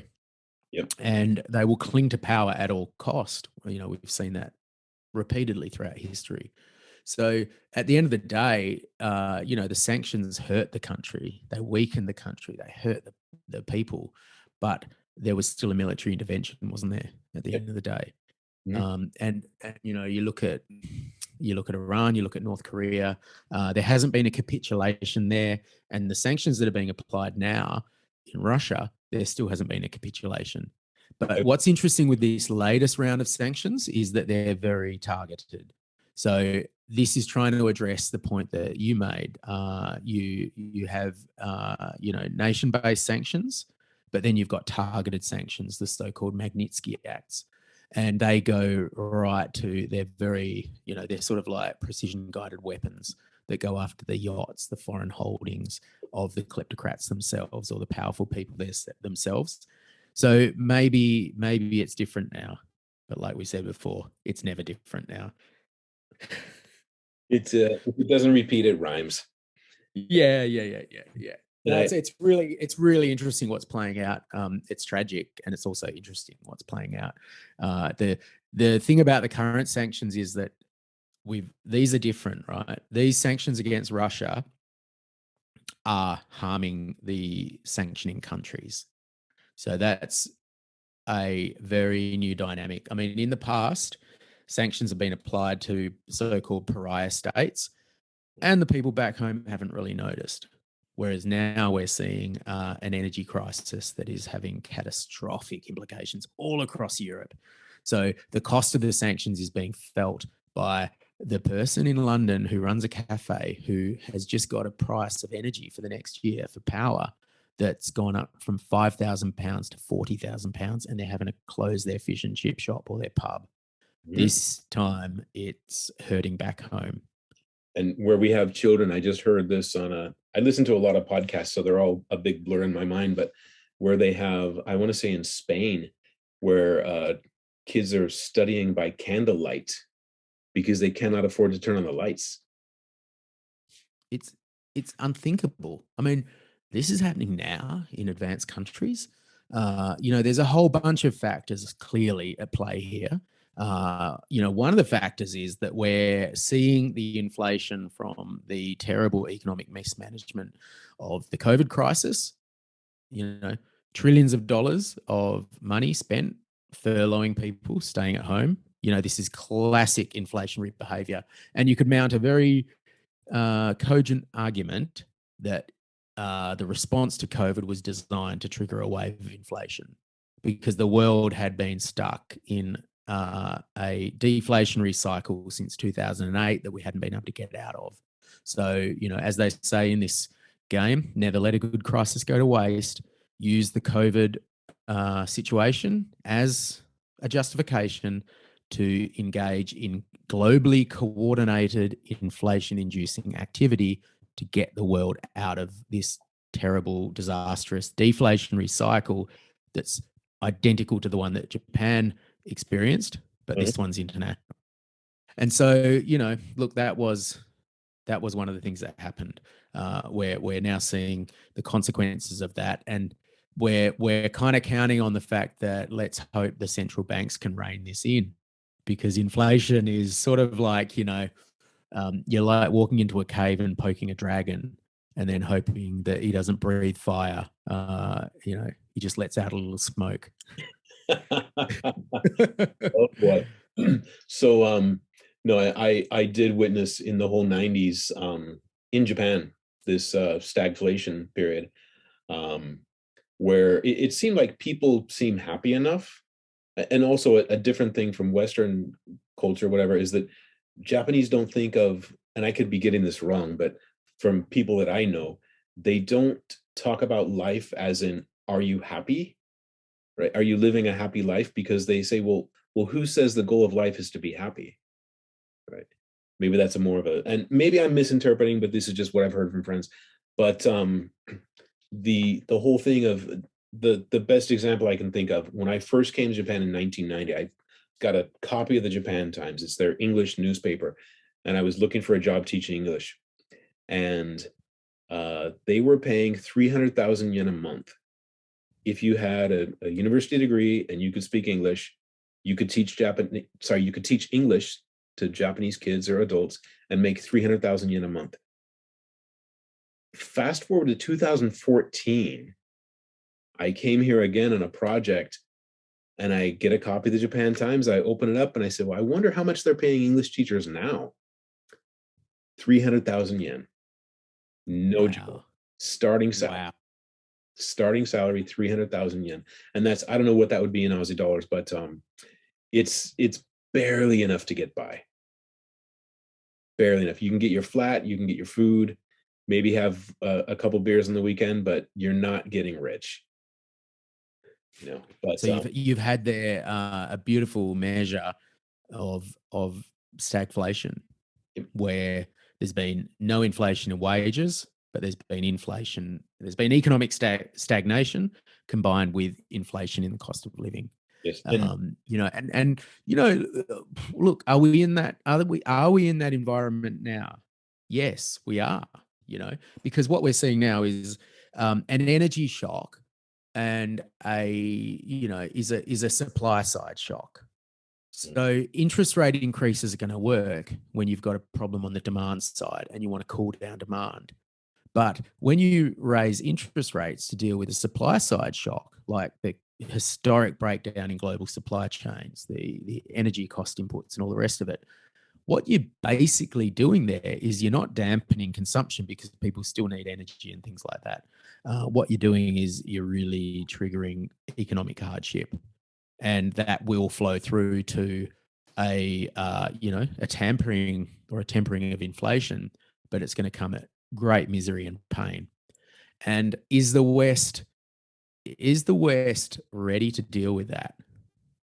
Yep. and they will cling to power at all cost. We've seen that repeatedly throughout history. So at the end of the day, the sanctions hurt the country. They weakened the country. They hurt the people, but there was still a military intervention, wasn't there? At the Yep. end of the day, Mhm. and you look at Iran, you look at North Korea. There hasn't been a capitulation there, and the sanctions that are being applied now in Russia, there still hasn't been a capitulation. But Yep. what's interesting with this latest round of sanctions is that they're very targeted. So this is trying to address the point that you made. You have nation-based sanctions, but then you've got targeted sanctions, the so-called Magnitsky Acts, and they go right to they're sort of like precision guided weapons that go after the yachts, the foreign holdings of the kleptocrats themselves or the powerful people themselves. So maybe it's different now, but like we said before, it's never different now. If it doesn't repeat, it rhymes. Yeah. And No, it's really interesting what's playing out. It's tragic and it's also interesting what's playing out. The thing about the current sanctions is that these are different, right? These sanctions against Russia are harming the sanctioning countries. So that's a very new dynamic. I mean, in the past, sanctions have been applied to so-called pariah states, and the people back home haven't really noticed. Whereas now we're seeing an energy crisis that is having catastrophic implications all across Europe. So the cost of the sanctions is being felt by the person in London who runs a cafe who has just got a price of energy for the next year for power that's gone up from £5,000 to £40,000, and they're having to close their fish and chip shop or their pub. Mhm. This time it's hurting back home. And where we have children, I just heard this I listen to a lot of podcasts, so they're all a big blur in my mind, but where they have, I want to say in Spain, where kids are studying by candlelight because they cannot afford to turn on the lights. It's unthinkable. I mean, this is happening now in advanced countries. There's a whole bunch of factors clearly at play here. One of the factors is that we're seeing the inflation from the terrible economic mismanagement of the COVID crisis. You know, trillions of dollars of money spent furloughing people, staying at home. This is classic inflationary behavior. And you could mount a very cogent argument that the response to COVID was designed to trigger a wave of inflation because the world had been stuck in a deflationary cycle since 2008 that we hadn't been able to get out of. So, as they say in this game, never let a good crisis go to waste. Use the COVID situation as a justification to engage in globally coordinated inflation-inducing activity to get the world out of this terrible, disastrous deflationary cycle that's identical to the one that Japan experienced, but this one's international. And so, look, that was one of the things that happened, where we're now seeing the consequences of that. And we're kind of counting on the fact that let's hope the central banks can rein this in, because inflation is sort of like, you're like walking into a cave and poking a dragon and then hoping that he doesn't breathe fire. He just lets out a little smoke. Oh boy. So no, I did witness in the whole 90s in Japan this stagflation period, where it seemed like people seem happy enough. And also a different thing from Western culture, whatever, is that Japanese don't think of, and I could be getting this wrong, but from people that I know, they don't talk about life as in, are you happy? Right? Are you living a happy life? Because they say, well, who says the goal of life is to be happy? Right? Maybe that's a more of a, and maybe I'm misinterpreting, but this is just what I've heard from friends. But the whole thing of the best example I can think of, when I first came to Japan in 1990, I got a copy of the Japan Times. It's their English newspaper, and I was looking for a job teaching English, and they were paying 300,000 yen a month. If you had a university degree and you could speak English, you could teach you could teach English to Japanese kids or adults and make 300,000 yen a month. Fast forward to 2014, I came here again on a project, and I get a copy of the Japan Times. I open it up and I said, well, I wonder how much they're paying English teachers now. 300,000 yen. No Wow. joke. Starting salary. Wow. Starting salary, 300,000 yen. And that's, I don't know what that would be in Aussie dollars, but it's barely enough to get by. Barely enough. You can get your flat, you can get your food, maybe have a couple beers on the weekend, but you're not getting rich. But so you've had there a beautiful measure of stagflation, where there's been no inflation in wages, but there's been inflation. There's been economic stagnation combined with inflation in the cost of living. yes, Look, are we in that? Are we in that environment now? Yes, we are. Because what we're seeing now is an energy shock, and is a supply side shock. So interest rate increases are going to work when you've got a problem on the demand side and you want to cool down demand. But when you raise interest rates to deal with a supply side shock, like the historic breakdown in global supply chains, the energy cost inputs and all the rest of it, what you're basically doing there is you're not dampening consumption, because people still need energy and things like that. What you're doing is you're really triggering economic hardship, and that will flow through to a tempering of inflation, but it's going to come at great misery and pain. And is the West ready to deal with that?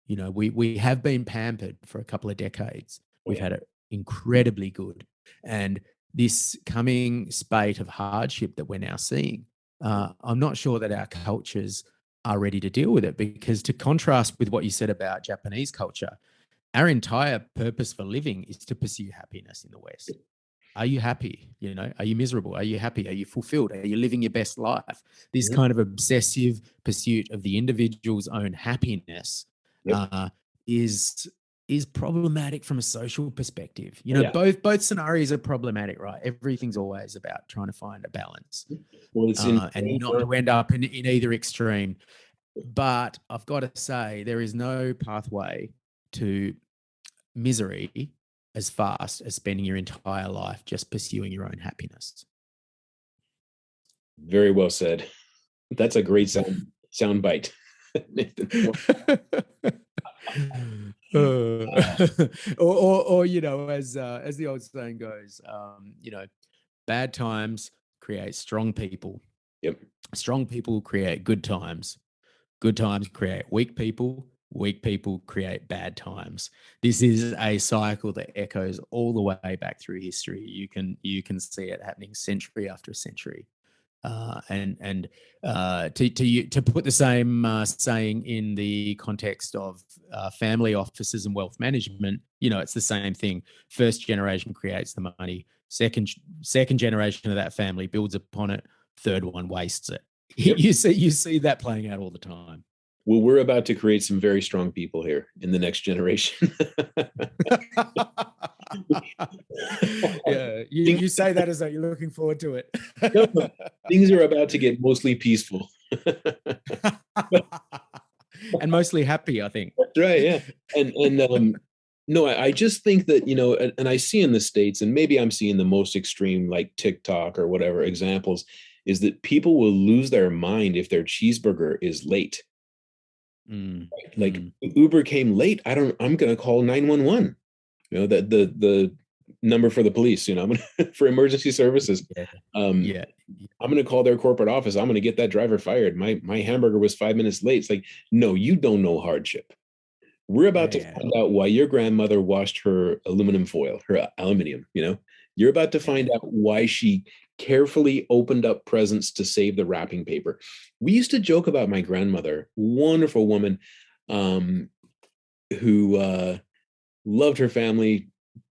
We have been pampered for a couple of decades. We've had it incredibly good, and this coming spate of hardship that we're now seeing, I'm not sure that our cultures are ready to deal with it, because to contrast with what you said about Japanese culture, our entire purpose for living is to pursue happiness in the West. Are you happy? Are you miserable? Are you happy? Are you fulfilled? Are you living your best life? This kind of obsessive pursuit of the individual's own happiness is problematic from a social perspective. Both scenarios are problematic, right? Everything's always about trying to find a balance, and not to end up in either extreme. But I've got to say, there is no pathway to misery as fast as spending your entire life just pursuing your own happiness. Very well said. That's a great sound bite. Nathan, Uh, or as the old saying goes, bad times create strong people. yep, Strong people create good times. Good times create weak people. Weak people create bad times. This is a cycle that echoes all the way back through history. You can see it happening century after century. To put the same saying in the context of family offices and wealth management, it's the same thing. First generation creates the money. Second generation of that family builds upon it. Third one wastes it. yep. You see that playing out all the time. Well, we're about to create some very strong people here in the next generation. Yeah, you, things, you say that as though you're looking forward to it. no, things are about to get mostly peaceful. And mostly happy, I think. That's right. Yeah. And no, I just think that, and I see in the States, and maybe I'm seeing the most extreme, like TikTok or whatever examples, is that people will lose their mind if their cheeseburger is late. Mm, Like mm. Uber came late. I'm gonna call 911. The number for the police, for emergency services. Yeah, Um, yeah, yeah, I'm going to call their corporate office. I'm going to get that driver fired. My hamburger was 5 minutes late. It's like, no, you don't know hardship. We're about to yeah, find out why your grandmother washed her aluminum foil, her aluminum. You're about to find yeah. out why she carefully opened up presents to save the wrapping paper. We used to joke about my grandmother, wonderful woman, um, who loved her family,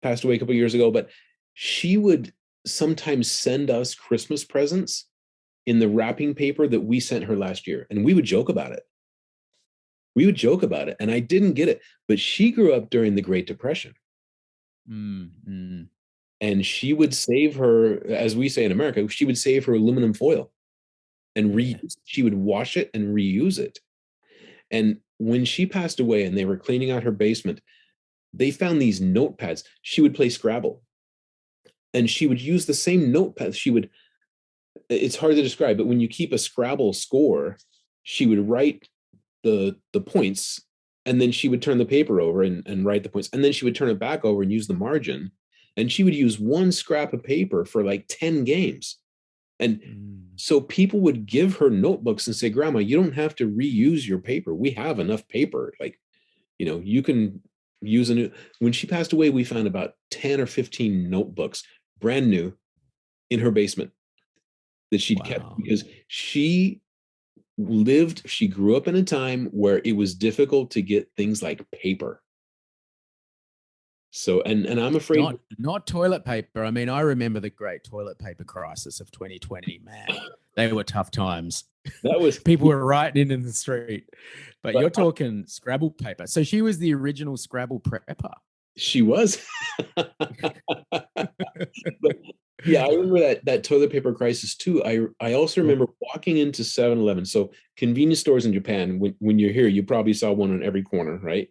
passed away a couple years ago, but she would sometimes send us Christmas presents in the wrapping paper that we sent her last year. And we would joke about it. We would joke about it. And I didn't get it. But she grew up during the Great Depression. Mm, mm. And she would save her, as we say in America, she would save her aluminum foil and Yeah. reuse. She would wash it and reuse it. And when she passed away and they were cleaning out her basement, they found these notepads. She would play Scrabble and she would use the same notepad. It's hard to describe, but when you keep a Scrabble score, she would write the points and then she would turn the paper over and write the points. And then she would turn it back over and use the margin. And she would use one scrap of paper for like 10 games. And Mm. so people would give her notebooks and say, Grandma, you don't have to reuse your paper. We have enough paper. Like, you can use a new. When she passed away, we found about 10 or 15 notebooks, brand new, in her basement that she'd kept Wow. because she grew up in a time where it was difficult to get things like paper. So, and I'm afraid Not toilet paper. I mean, I remember the great toilet paper crisis of 2020. Man, they were tough times. that was, People were writing in the street. But but you're talking Scrabble paper. So she was the original Scrabble prepper. she was. But yeah, I remember that toilet paper crisis too. I also remember walking into 7-Eleven. So convenience stores in Japan, when you're here, you probably saw one on every corner, right?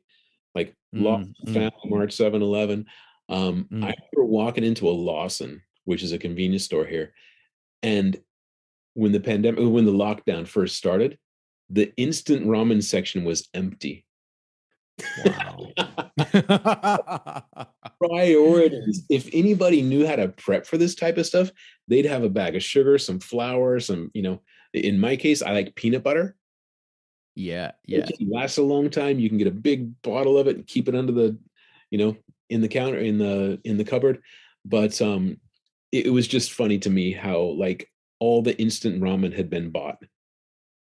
Like Lawson, Mm, mm, Family Mart, 7-Eleven. I mm. remember walking into a Lawson, which is a convenience store here, and when the lockdown first started, the instant ramen section was empty. Wow. Priorities. If anybody knew how to prep for this type of stuff, they'd have a bag of sugar, some flour, in my case, I like peanut butter. Yeah, yeah. It lasts a long time. You can get a big bottle of it and keep it under you know, in the counter, in the cupboard. But it was just funny to me how like all the instant ramen had been bought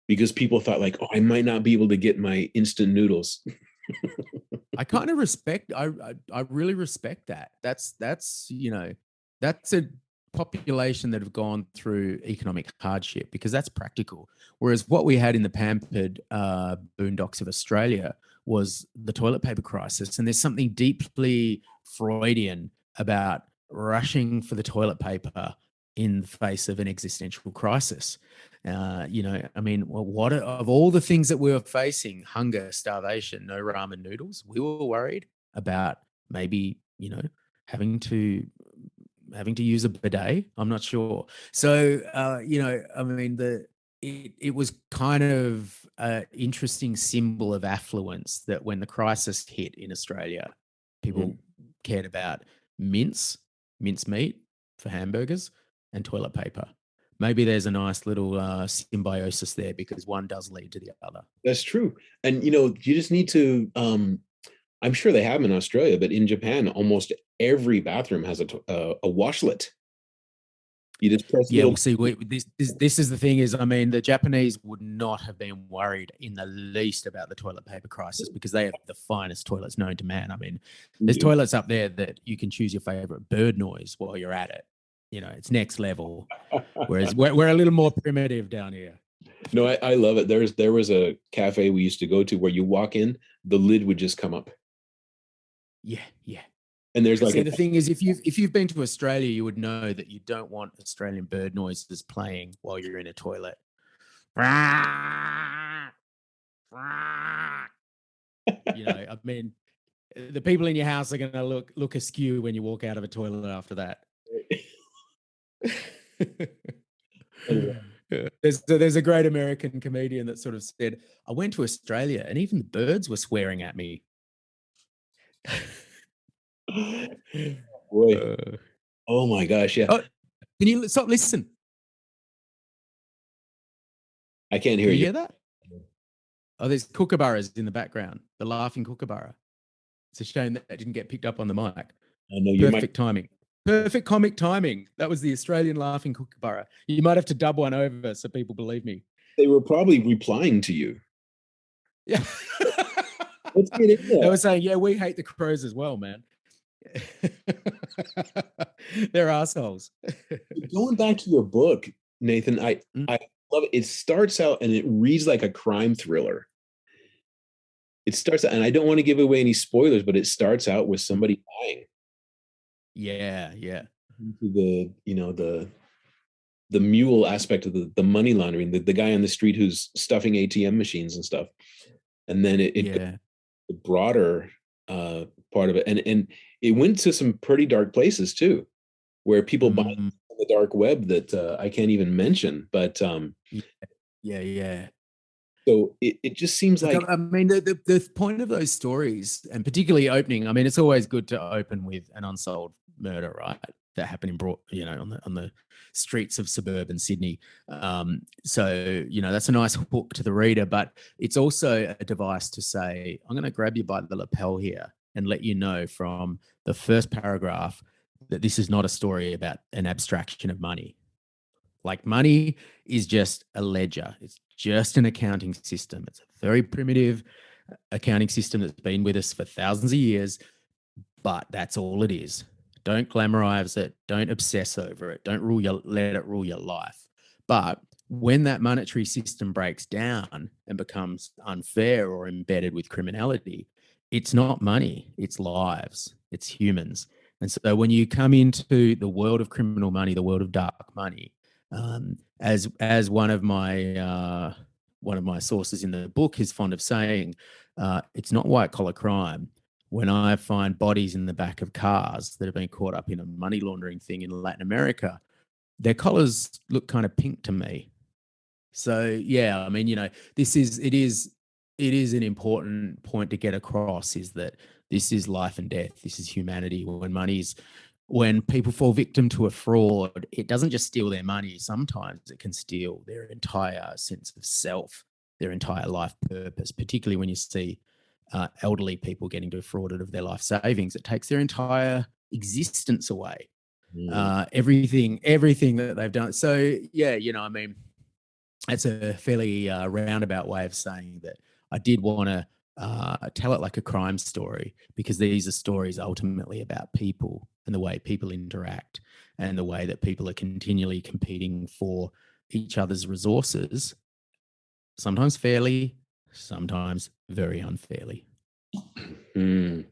because people thought like, oh, I might not be able to get my instant noodles. I kind of respect. I really respect that. That's a population that have gone through economic hardship because that's practical. Whereas what we had in the pampered boondocks of Australia was the toilet paper crisis, and there's something deeply Freudian about rushing for the toilet paper in the face of an existential crisis. I mean, well, what of all the things that we were facing, hunger, starvation, no ramen noodles, we were worried about maybe, having to use a bidet. I'm not sure. So, I mean, it was kind of an interesting symbol of affluence that when the crisis hit in Australia, Mhm. people cared about mince meat for hamburgers, and toilet paper. Maybe there's a nice little symbiosis there because one does lead to the other. That's true. And you just need to I'm sure they have them in Australia, but in Japan, almost every bathroom has a washlet. You just press a Yeah, little. well, see, this is the thing is, I mean, the Japanese would not have been worried in the least about the toilet paper crisis because they have the finest toilets known to man. I mean, there's toilets up there that you can choose your favorite bird noise while you're at it. You know, it's next level. Whereas we're a little more primitive down here. No, I love it. There was a cafe we used to go to where you walk in, the lid would just come up, Yeah, yeah. and there's But like see, a the thing is, if you've been to Australia, you would know that you don't want Australian bird noises playing while you're in a toilet. You know, I mean, the people in your house are going to look askew when you walk out of a toilet after that. anyway. Yeah. There's a great American comedian that sort of said, "I went to Australia and even the birds were swearing at me." Boy, Uh, oh my gosh, yeah, oh, can you stop? Listen. I can't hear Can you you. hear that? Oh, there's kookaburras in the background. The laughing kookaburra. It's a shame that didn't get picked up on the mic. I know you might. Perfect timing. Perfect comic timing. That was the Australian laughing kookaburra. You might have to dub one over so people believe me. They were probably replying to you. Yeah. Let's get in They there. were saying, yeah, we hate the crows as well, man. They're assholes. Going back to your book, Nathan, Mm. I love it. It starts out and it reads like a crime thriller. It starts out, and I don't want to give away any spoilers, but it starts out with somebody dying. Yeah, yeah. Into the mule aspect of the money laundering, the guy on the street who's stuffing ATM machines and stuff. And then it goes Yeah. to the broader part of it. And it went to some pretty dark places too, where people buy Mm. on the dark web that I can't even mention. But Yeah, yeah, yeah. so it just seems Look, like I mean, the point of those stories, and particularly opening, I mean, it's always good to open with an unsolved murder, right? That happened in broad, you know, on the streets of suburban Sydney. So you know, that's a nice hook to the reader, but it's also a device to say, I'm going to grab you by the lapel here and let you know from the first paragraph that this is not a story about an abstraction of money. Like money is just a ledger. It's just an accounting system. It's a very primitive accounting system that's been with us for thousands of years, but that's all it is. Don't glamorize it. Don't obsess over it. Don't let it rule your life. But when that monetary system breaks down and becomes unfair or embedded with criminality, it's not money, it's lives, it's humans. And so when you come into the world of criminal money, the world of dark money, as one of my sources in the book is fond of saying, it's not white collar crime. When I find bodies in the back of cars that have been caught up in a money laundering thing in Latin America, their collars look kind of pink to me. So yeah, I mean, you know, it is an important point to get across is that this is life and death. This is humanity. When people fall victim to a fraud, it doesn't just steal their money. Sometimes it can steal their entire sense of self, their entire life purpose, particularly when you see elderly people getting defrauded of their life savings. It takes their entire existence away. mm, Everything that they've done. So yeah, you know, I mean, that's a fairly roundabout way of saying that I did want to tell it like a crime story because these are stories ultimately about people and the way people interact and the way that people are continually competing for each other's resources, sometimes fairly, sometimes very unfairly. mm.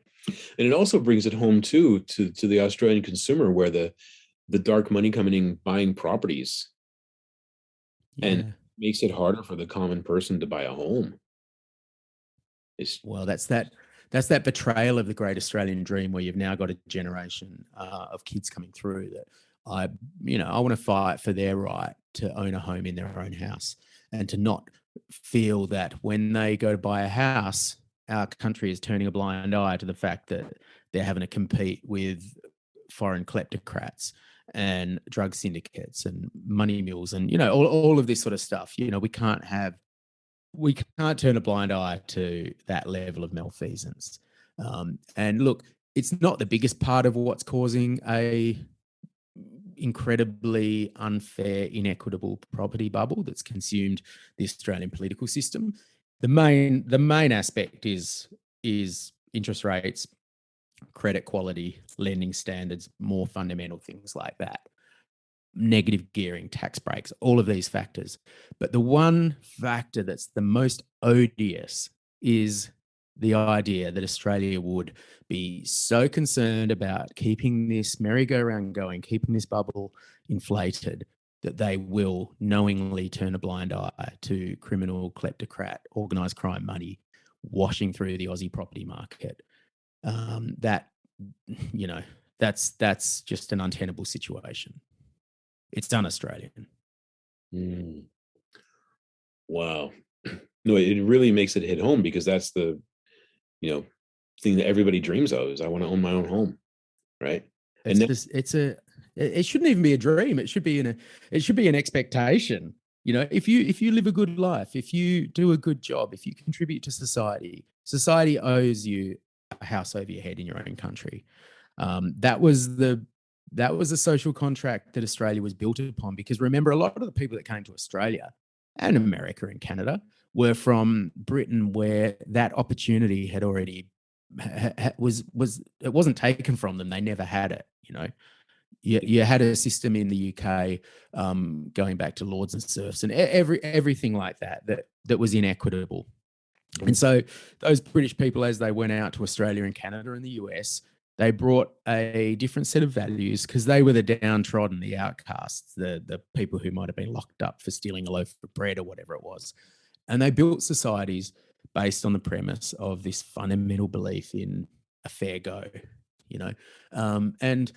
And it also brings it home too to the Australian consumer, where the dark money coming in buying properties and Yeah. makes it harder for the common person to buy a home. It's Well, that's that betrayal of the great Australian dream, where you've now got a generation of kids coming through that I, you know, I want to fight for their right to own a home in their own house, and to not feel that when they go to buy a house, our country is turning a blind eye to the fact that they're having to compete with foreign kleptocrats and drug syndicates and money mules and, all of this sort of stuff. We can't turn a blind eye to that level of malfeasance. And look, it's not the biggest part of what's causing a incredibly unfair, inequitable property bubble that's consumed the Australian political system. The main aspect is interest rates, credit quality, lending standards, more fundamental things like that. Negative gearing, tax breaks, all of these factors. But the one factor that's the most odious is the idea that Australia would be so concerned about keeping this merry-go-round going, keeping this bubble inflated, that they will knowingly turn a blind eye to criminal, kleptocrat, organised crime money washing through the Aussie property market. That, that's just an untenable situation. It's un-Australian. Mm. Wow. No, it really makes it hit home, because that's the, thing that everybody dreams of, is I want to own my own home, right? And It shouldn't even be a dream. It should be an expectation. If you live a good life, if you do a good job, if you contribute to society, society owes you a house over your head in your own country. That was the social contract that Australia was built upon. Because remember, a lot of the people that came to Australia and America and Canada were from Britain, where that opportunity had already was it wasn't taken from them. They never had it. You had a system in the UK, going back to lords and serfs and everything like that was inequitable. And so those British people, as they went out to Australia and Canada and the US, they brought a different set of values, because they were the downtrodden, the outcasts, the people who might have been locked up for stealing a loaf of bread or whatever it was. And they built societies based on the premise of this fundamental belief in a fair go, and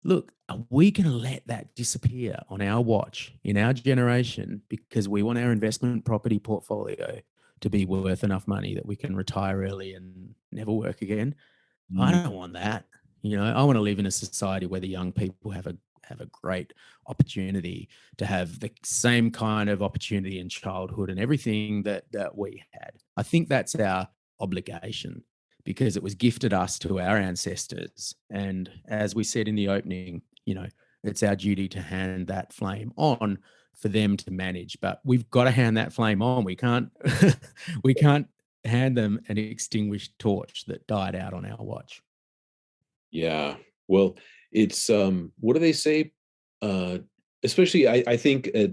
look, are we going to let that disappear on our watch, in our generation, because we want our investment property portfolio to be worth enough money that we can retire early and never work again? I don't want that. I want to live in a society where the young people have a great opportunity to have the same kind of opportunity in childhood and everything that we had. I think that's our obligation, because it was gifted us to our ancestors. And as we said in the opening, it's our duty to hand that flame on for them to manage. But we've got to hand that flame on. We can't we can't hand them an extinguished torch that died out on our watch. Yeah. Well, it's what do they say? Especially I think at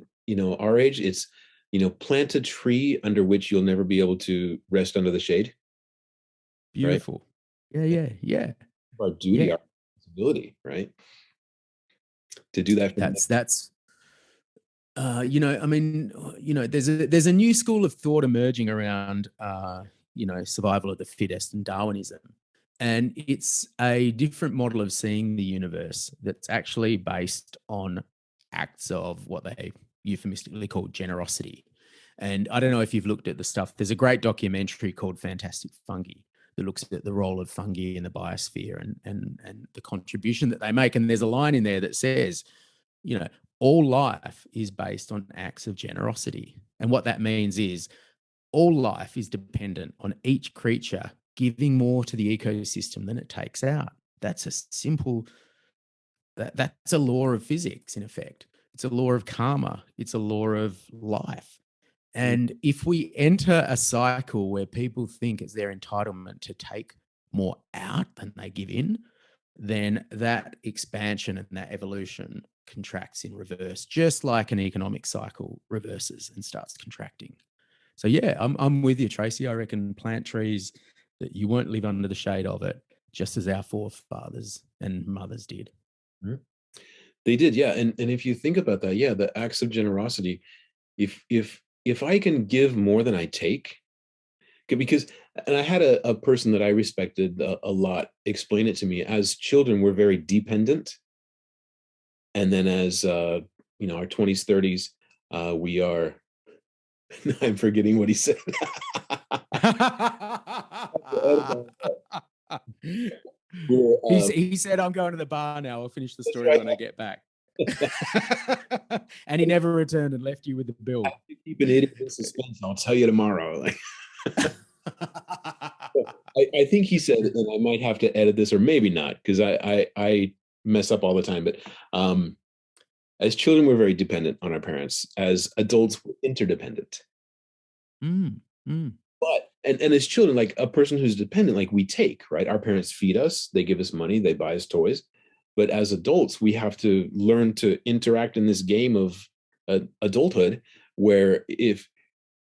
our age, it's plant a tree under which you'll never be able to rest under the shade, right? Beautiful. Yeah. Our duty, Yeah. our responsibility, right? To do that for the next. That's there's a new school of thought emerging around survival of the fittest and Darwinism. And it's a different model of seeing the universe that's actually based on acts of what they euphemistically call generosity. And I don't know if you've looked at the stuff. There's a great documentary called Fantastic Fungi that looks at the role of fungi in the biosphere and the contribution that they make. And there's a line in there that says, all life is based on acts of generosity. And what that means is all life is dependent on each creature giving more to the ecosystem than it takes out. That's a simple, that's a law of physics, in effect. It's a law of karma. It's a law of life. And if we enter a cycle where people think it's their entitlement to take more out than they give in, then that expansion and that evolution contracts in reverse, just like an economic cycle reverses and starts contracting. So yeah, I'm with you, Tracy. I reckon plant trees that you won't live under the shade of it, just as our forefathers and mothers did. They did, yeah. And if you think about that, yeah, the acts of generosity, if I can give more than I take, because, and I had a person that I respected a lot explain it to me. As children, we're very dependent, and then as our 20s, 30s, We are. I'm forgetting what he said. We're, He said, "I'm going to the bar now. I'll finish the that's story right. when I get back." And he never returned and left you with the bill. Keep an idiot in suspense. I'll tell you tomorrow. Like, I think he said, and I might have to edit this, or maybe not, because I mess up all the time. But as children, we're very dependent on our parents. As adults, we're interdependent. Mm, mm. But and as children, like a person who's dependent, like we take, right? Our parents feed us, they give us money, they buy us toys. But as adults, we have to learn to interact in this game of adulthood, where if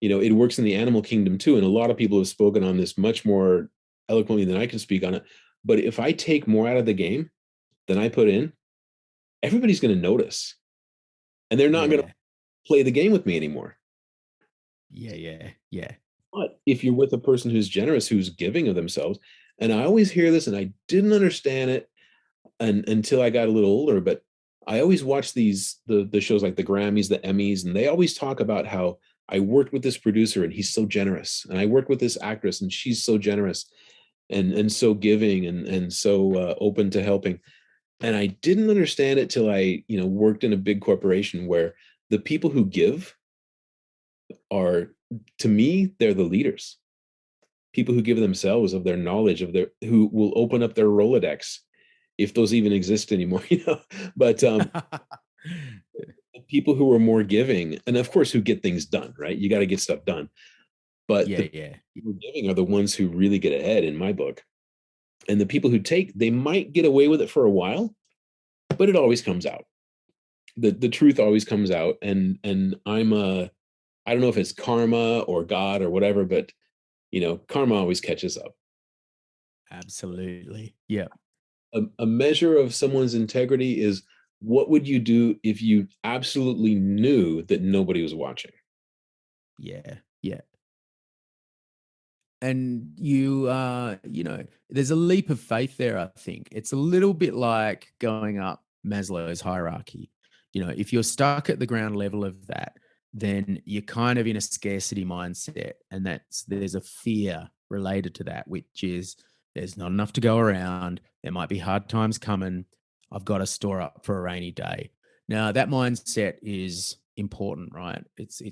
it works in the animal kingdom too, and a lot of people have spoken on this much more eloquently than I can speak on it. But if I take more out of the game than I put in, everybody's going to notice, and they're not going to Yeah. play the game with me anymore. Yeah, yeah, yeah. But if you're with a person who's generous, who's giving of themselves, and I always hear this, and I didn't understand it until I got a little older, but I always watch the shows like the Grammys, the Emmys, and they always talk about how I worked with this producer and he's so generous, and I worked with this actress and she's so generous and so giving and so open to helping. And I didn't understand it till I worked in a big corporation where the people who give are, to me, they're the leaders. People who give themselves of their knowledge, of their who will open up their Rolodex, if those even exist anymore. But people who are more giving, and of course who get things done, right? You got to get stuff done. But Yeah, the yeah. people who are giving are the ones who really get ahead in my book. And the people who take, they might get away with it for a while, but it always comes out. The truth always comes out. And I don't know if it's karma or God or whatever, but karma always catches up. Absolutely. Yeah. A measure of someone's integrity is, what would you do if you absolutely knew that nobody was watching? Yeah. Yeah. And there's a leap of faith there, I think. It's a little bit like going up Maslow's hierarchy. If you're stuck at the ground level of that, then you're kind of in a scarcity mindset. And there's a fear related to that, which is there's not enough to go around. There might be hard times coming. I've got to store up for a rainy day. Now, that mindset is important, right? It's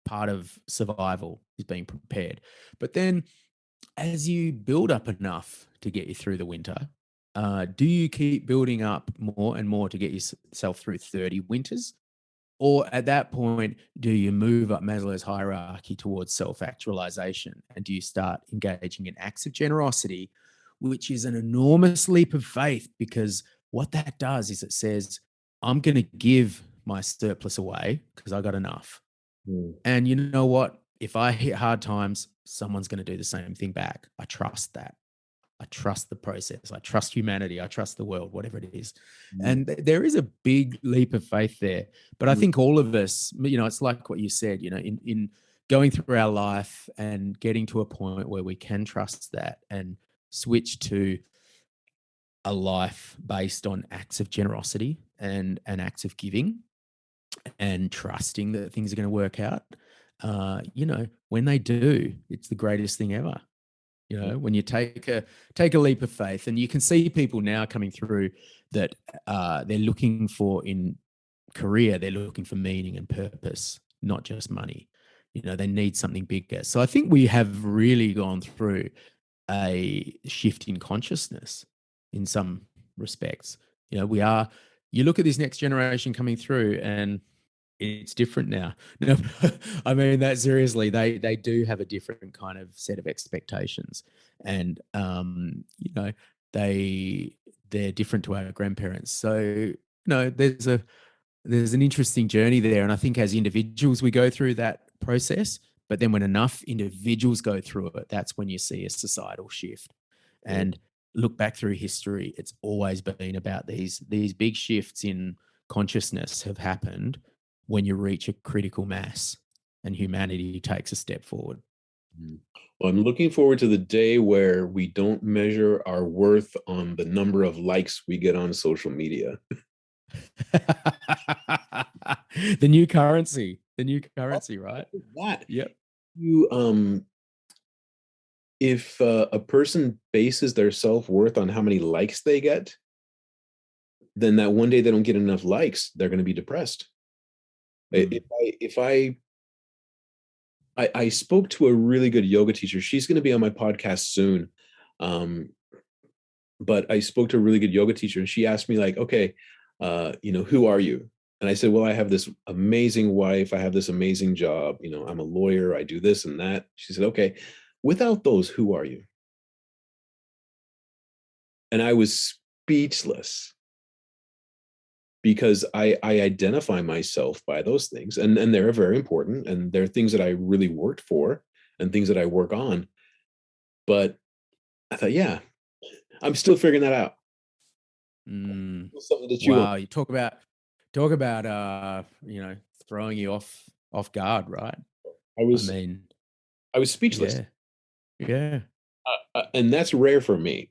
part of survival, is being prepared. But then as you build up enough to get you through the winter, do you keep building up more and more to get yourself through 30 winters? Or at that point, do you move up Maslow's hierarchy towards self actualization? And do you start engaging in acts of generosity, which is an enormous leap of faith? Because what that does is it says, I'm going to give my surplus away because I got enough. Mm. And you know what? If I hit hard times, someone's going to do the same thing back. I trust that. I trust the process. I trust humanity. I trust the world, whatever it is. Mm. And there is a big leap of faith there. But I think all of us, it's like what you said, in going through our life and getting to a point where we can trust that and switch to a life based on acts of generosity and acts of giving and trusting that things are going to work out. When they do, it's the greatest thing ever. When you take a leap of faith, and you can see people now coming through that they're looking for in career, they're looking for meaning and purpose, not just money. They need something bigger. So I think we have really gone through a shift in consciousness in some respects. You look at this next generation coming through, and it's different now. No, I mean that seriously. They do have a different kind of set of expectations, and they're different to our grandparents. So there's an interesting journey there, and I think as individuals we go through that process. But then when enough individuals go through it, that's when you see a societal shift. Yeah. And look back through history, it's always been about these big shifts in consciousness have happened when you reach a critical mass and humanity takes a step forward. Mm. Well, I'm looking forward to the day where we don't measure our worth on the number of likes we get on social media. The new currency. The new currency, right? That Yep. you if a person bases their self-worth on how many likes they get, then that one day they don't get enough likes, they're going to be depressed. Mm. If I spoke to a really good yoga teacher. She's going to be on my podcast soon. Um, but I spoke to a really good yoga teacher, and she asked me like, okay, who are you? And I said, well, I have this amazing wife. I have this amazing job. I'm a lawyer. I do this and that. She said, okay, without those, who are you? And I was speechless because I identify myself by those things, and they're very important, and they're things that I really worked for and things that I work on. But I thought, yeah, I'm still figuring that out. Mm. Something to chew on. Wow. You talk about throwing you off guard, right? I I was mean, I was speechless, yeah. Yeah. and that's rare for me.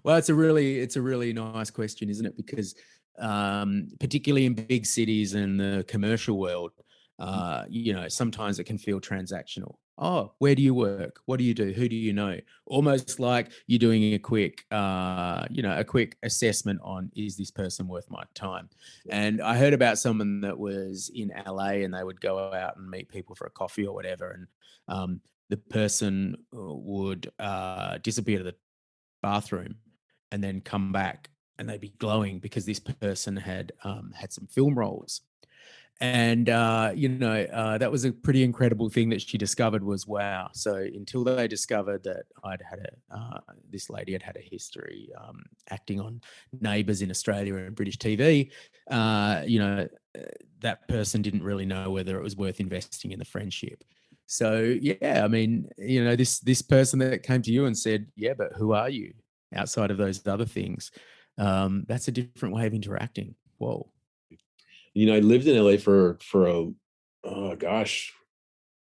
Well, it's a really nice question, isn't it? Because particularly in big cities and the commercial world, sometimes it can feel transactional. Oh, where do you work? What do you do? Who do you know? Almost like you're doing a quick assessment on, is this person worth my time? And I heard about someone that was in LA, and they would go out and meet people for a coffee or whatever, and the person would disappear to the bathroom and then come back, and they'd be glowing because this person had some film roles. And that was a pretty incredible thing that she discovered. Was, wow. So until they discovered that this lady had had a history acting on Neighbours in Australia and British TV, that person didn't really know whether it was worth investing in the friendship. So yeah, I mean, this person that came to you and said, yeah, but who are you outside of those other things? That's a different way of interacting. Whoa. I lived in LA for a, oh gosh,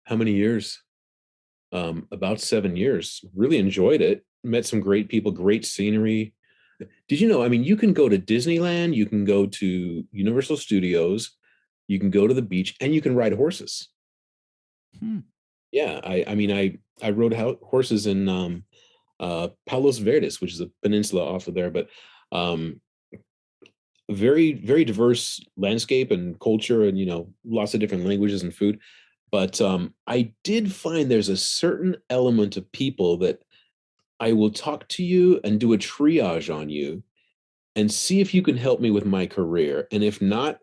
how many years? About 7 years. Really enjoyed it. Met some great people, great scenery. Did you know? I mean, you can go to Disneyland, you can go to Universal Studios, you can go to the beach, and you can ride horses. Hmm. Yeah, I mean, I rode horses in Palos Verdes, which is a peninsula off of there, but um, very very diverse landscape and culture, and lots of different languages and food. But I did find there's a certain element of people that I will talk to you and do a triage on you and see if you can help me with my career, and if not,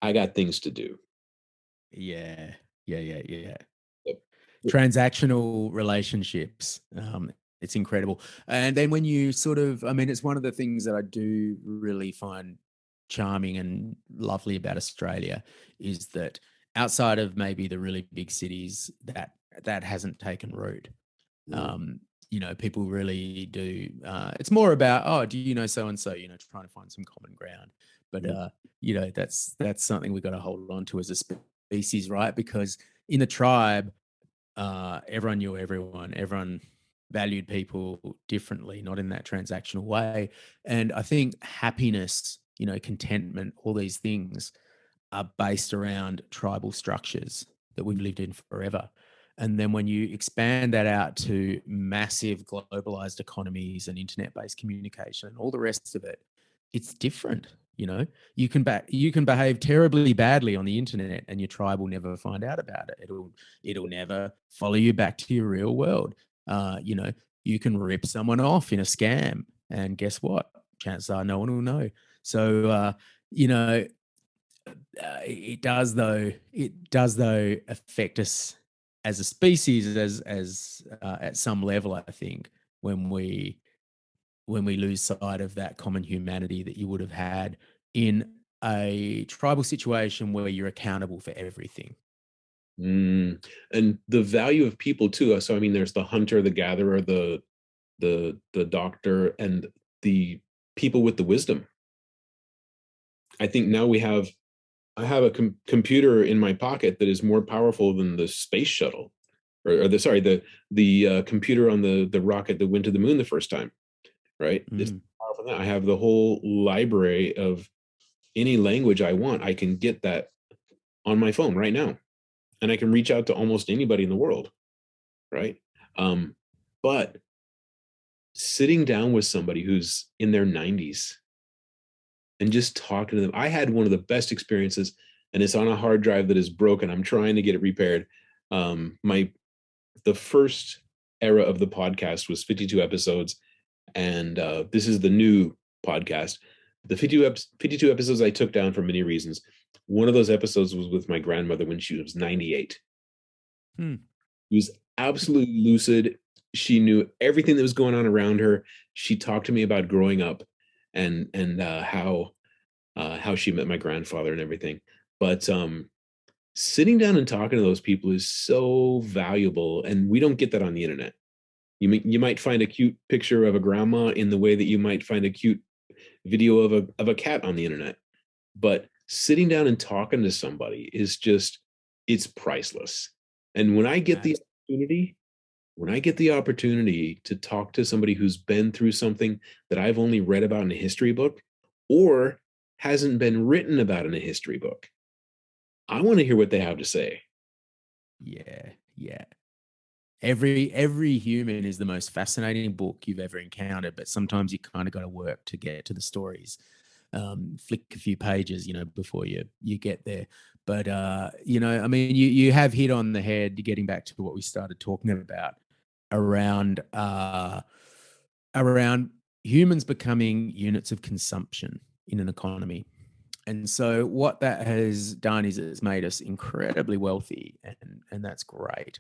I got things to do. Yeah. Yeah. Yeah. Yeah. Yep. Transactional relationships. It's incredible. And then when you I mean, it's one of the things that I do really find charming and lovely about Australia, is that outside of maybe the really big cities, that hasn't taken root. Mm, Um, People really do. It's more about, oh, do you know so and so? Trying to find some common ground. But mm, that's something we've got to hold on to as a species, right? Because in the tribe, everyone knew everyone. Everyone valued people differently, not in that transactional way. And I think happiness, contentment, all these things are based around tribal structures that we've lived in forever. And then when you expand that out to massive globalized economies and internet-based communication and all the rest of it, it's different. You can behave terribly badly on the internet, and your tribe will never find out about it. It'll never follow you back to your real world. You can rip someone off in a scam, and guess what? Chances are no one will know. So you know it does though affect us as a species, as at some level, I think, when we lose sight of that common humanity that you would have had in a tribal situation where you're accountable for everything. mm. And the value of people too. So I mean, there's the hunter, the gatherer, the doctor, and the people with the wisdom. I think now I have a computer in my pocket that is more powerful than the space shuttle, or the computer on the rocket that went to the moon the first time. Right? It's Mm. powerful from that. I have the whole library of any language I want. I can get that on my phone right now, and I can reach out to almost anybody in the world, right? Um, but sitting down with somebody who's in their 90s and just talking to them, I had one of the best experiences, and it's on a hard drive that is broken. I'm trying to get it repaired. My The first era of the podcast was 52 episodes, and this is the new podcast. The 52 episodes I took down for many reasons. One of those episodes was with my grandmother when she was 98. Hmm. She was absolutely lucid. She knew everything that was going on around her. She talked to me about growing up and how she met my grandfather and everything. But sitting down and talking to those people is so valuable, and we don't get that on the internet. You might find a cute picture of a grandma in the way that you might find a cute video of a cat on the internet. But sitting down and talking to somebody is just, it's priceless. And Abs- when I get the opportunity to talk to somebody who's been through something that I've only read about in a history book or hasn't been written about in a history book, I want to hear what they have to say. Yeah, yeah. Every human is the most fascinating book you've ever encountered, but sometimes you kind of got to work to get to the stories. Flick a few pages, before you get there. But I mean, you have hit on the head. Getting back to what we started talking about around around humans becoming units of consumption in an economy. And so what that has done is it's made us incredibly wealthy, and that's great.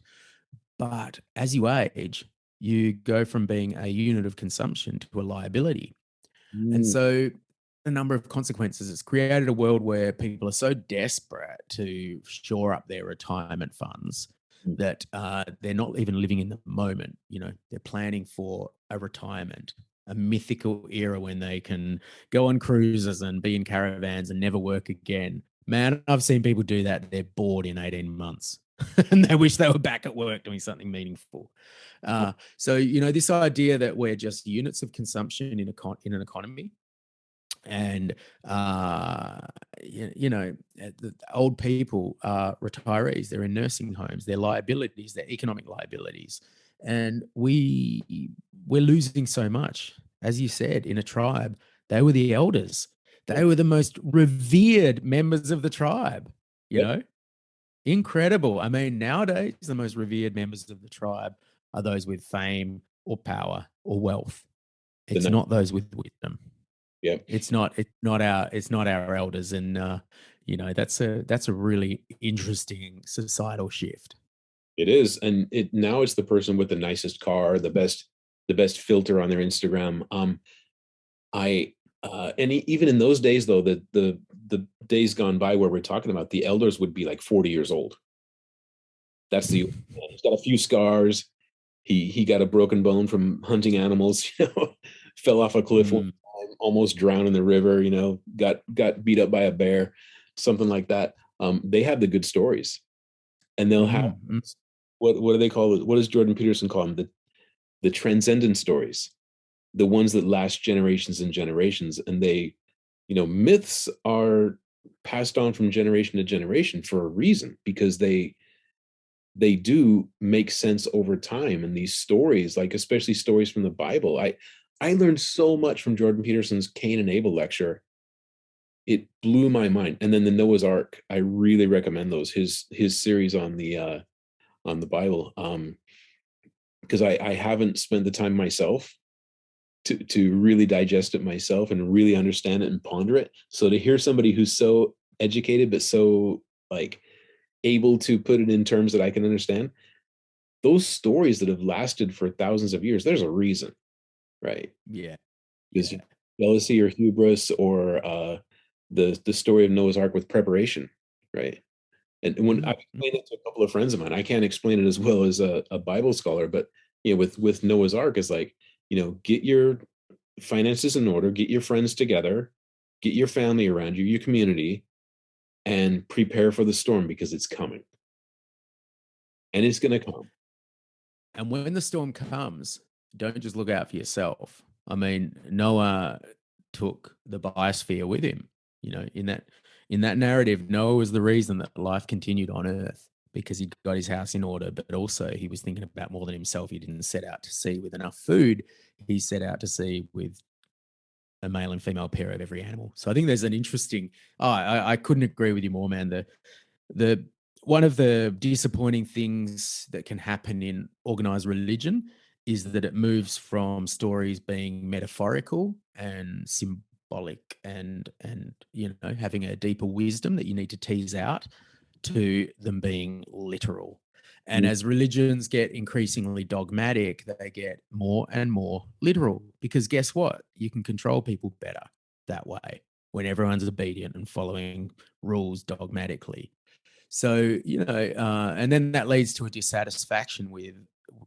But as you age, you go from being a unit of consumption to a liability. And Mm, so a number of consequences. It's created a world where people are so desperate to shore up their retirement funds mm, that they're not even living in the moment. They're planning for a retirement, a mythical era when they can go on cruises and be in caravans and never work again. Man, I've seen people do that. They're bored in 18 months and they wish they were back at work doing something meaningful. So, this idea that we're just units of consumption in an economy, and the old people are retirees, they're in nursing homes, they're liabilities, they're economic liabilities, and we're losing so much. As you said, in a tribe, they were the elders, they yep. were the most revered members of the tribe. you Yep. know Incredible. I mean, nowadays the most revered members of the tribe are those with fame or power or wealth. The It's night. not those with wisdom. Yep. It's not our elders, and that's a really interesting societal shift. It is, and now it's the person with the nicest car, the best filter on their Instagram. I Even in those days though, the days gone by where we're talking about, the elders would be like 40 years old. That's he's got a few scars. He got a broken bone from hunting animals, fell off a cliff one Mm, time, almost drowned in the river, got beat up by a bear, something like that. They have the good stories, and they'll have, mm, mm. what do they call it? What does Jordan Peterson call them? The transcendent stories, the ones that last generations and generations. And myths are passed on from generation to generation for a reason, because they do make sense over time. And these stories, like especially stories from the Bible, I learned so much from Jordan Peterson's Cain and Abel lecture. It blew my mind. And then the Noah's Ark, I really recommend those, his series on the Bible. Because I haven't spent the time myself to really digest it myself and really understand it and ponder it. So to hear somebody who's so educated but so like able to put it in terms that I can understand, those stories that have lasted for thousands of years, there's a reason, right? Yeah, Is yeah. jealousy or hubris, or the story of Noah's Ark with preparation, right? And when Mm, I've mm. explained it to a couple of friends of mine, I can't explain it as well as a Bible scholar, but with Noah's Ark, is like, get your finances in order, get your friends together, get your family around you, your community, and prepare for the storm, because it's coming, and it's going to come. And when the storm comes, don't just look out for yourself. I mean, Noah took the biosphere with him. You know, in that narrative, Noah was the reason that life continued on Earth because he got his house in order, but also he was thinking about more than himself. He didn't set out to sea with enough food. He set out to sea with a male and female pair of every animal. So I think there's an interesting. Oh, I couldn't agree with you more, man. The one of the disappointing things that can happen in organized religion is that it moves from stories being metaphorical and symbolic and you know having a deeper wisdom that you need to tease out to them being literal. And Mm. as religions get increasingly dogmatic, they get more and more literal because guess what? You can control people better that way when everyone's obedient and following rules dogmatically. So, you know, and then that leads to a dissatisfaction with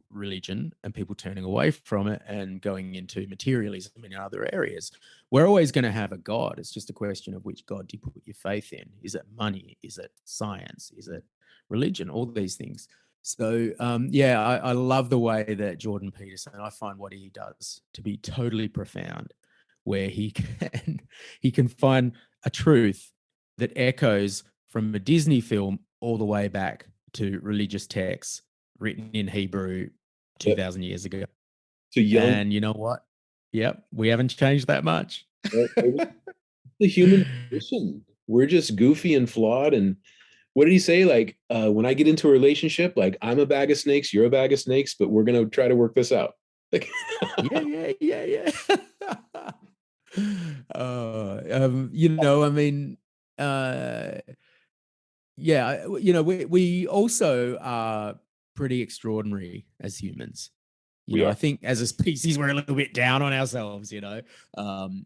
religion and people turning away from it and going into materialism in other areas. We're always going to have a God. It's just a question of which God do you put your faith in? Is it money? Is it science? Is it religion? All these things. So, yeah, I love the way that Jordan Peterson, I find what he does to be totally profound, where he can find a truth that echoes from a Disney film all the way back to religious texts written in Hebrew Yeah. 2000 years ago. To young, And you know what? Yep, we haven't changed that much. the human condition. We're just goofy and flawed. And what did he say? Like, when I get into a relationship, like I'm a bag of snakes, you're a bag of snakes, but we're gonna try to work this out. Like, Yeah, yeah, yeah, yeah. You know, I mean, uh, yeah, you know, we also are pretty extraordinary as humans. You we know, are. I think as a species, we're a little bit down on ourselves, you know,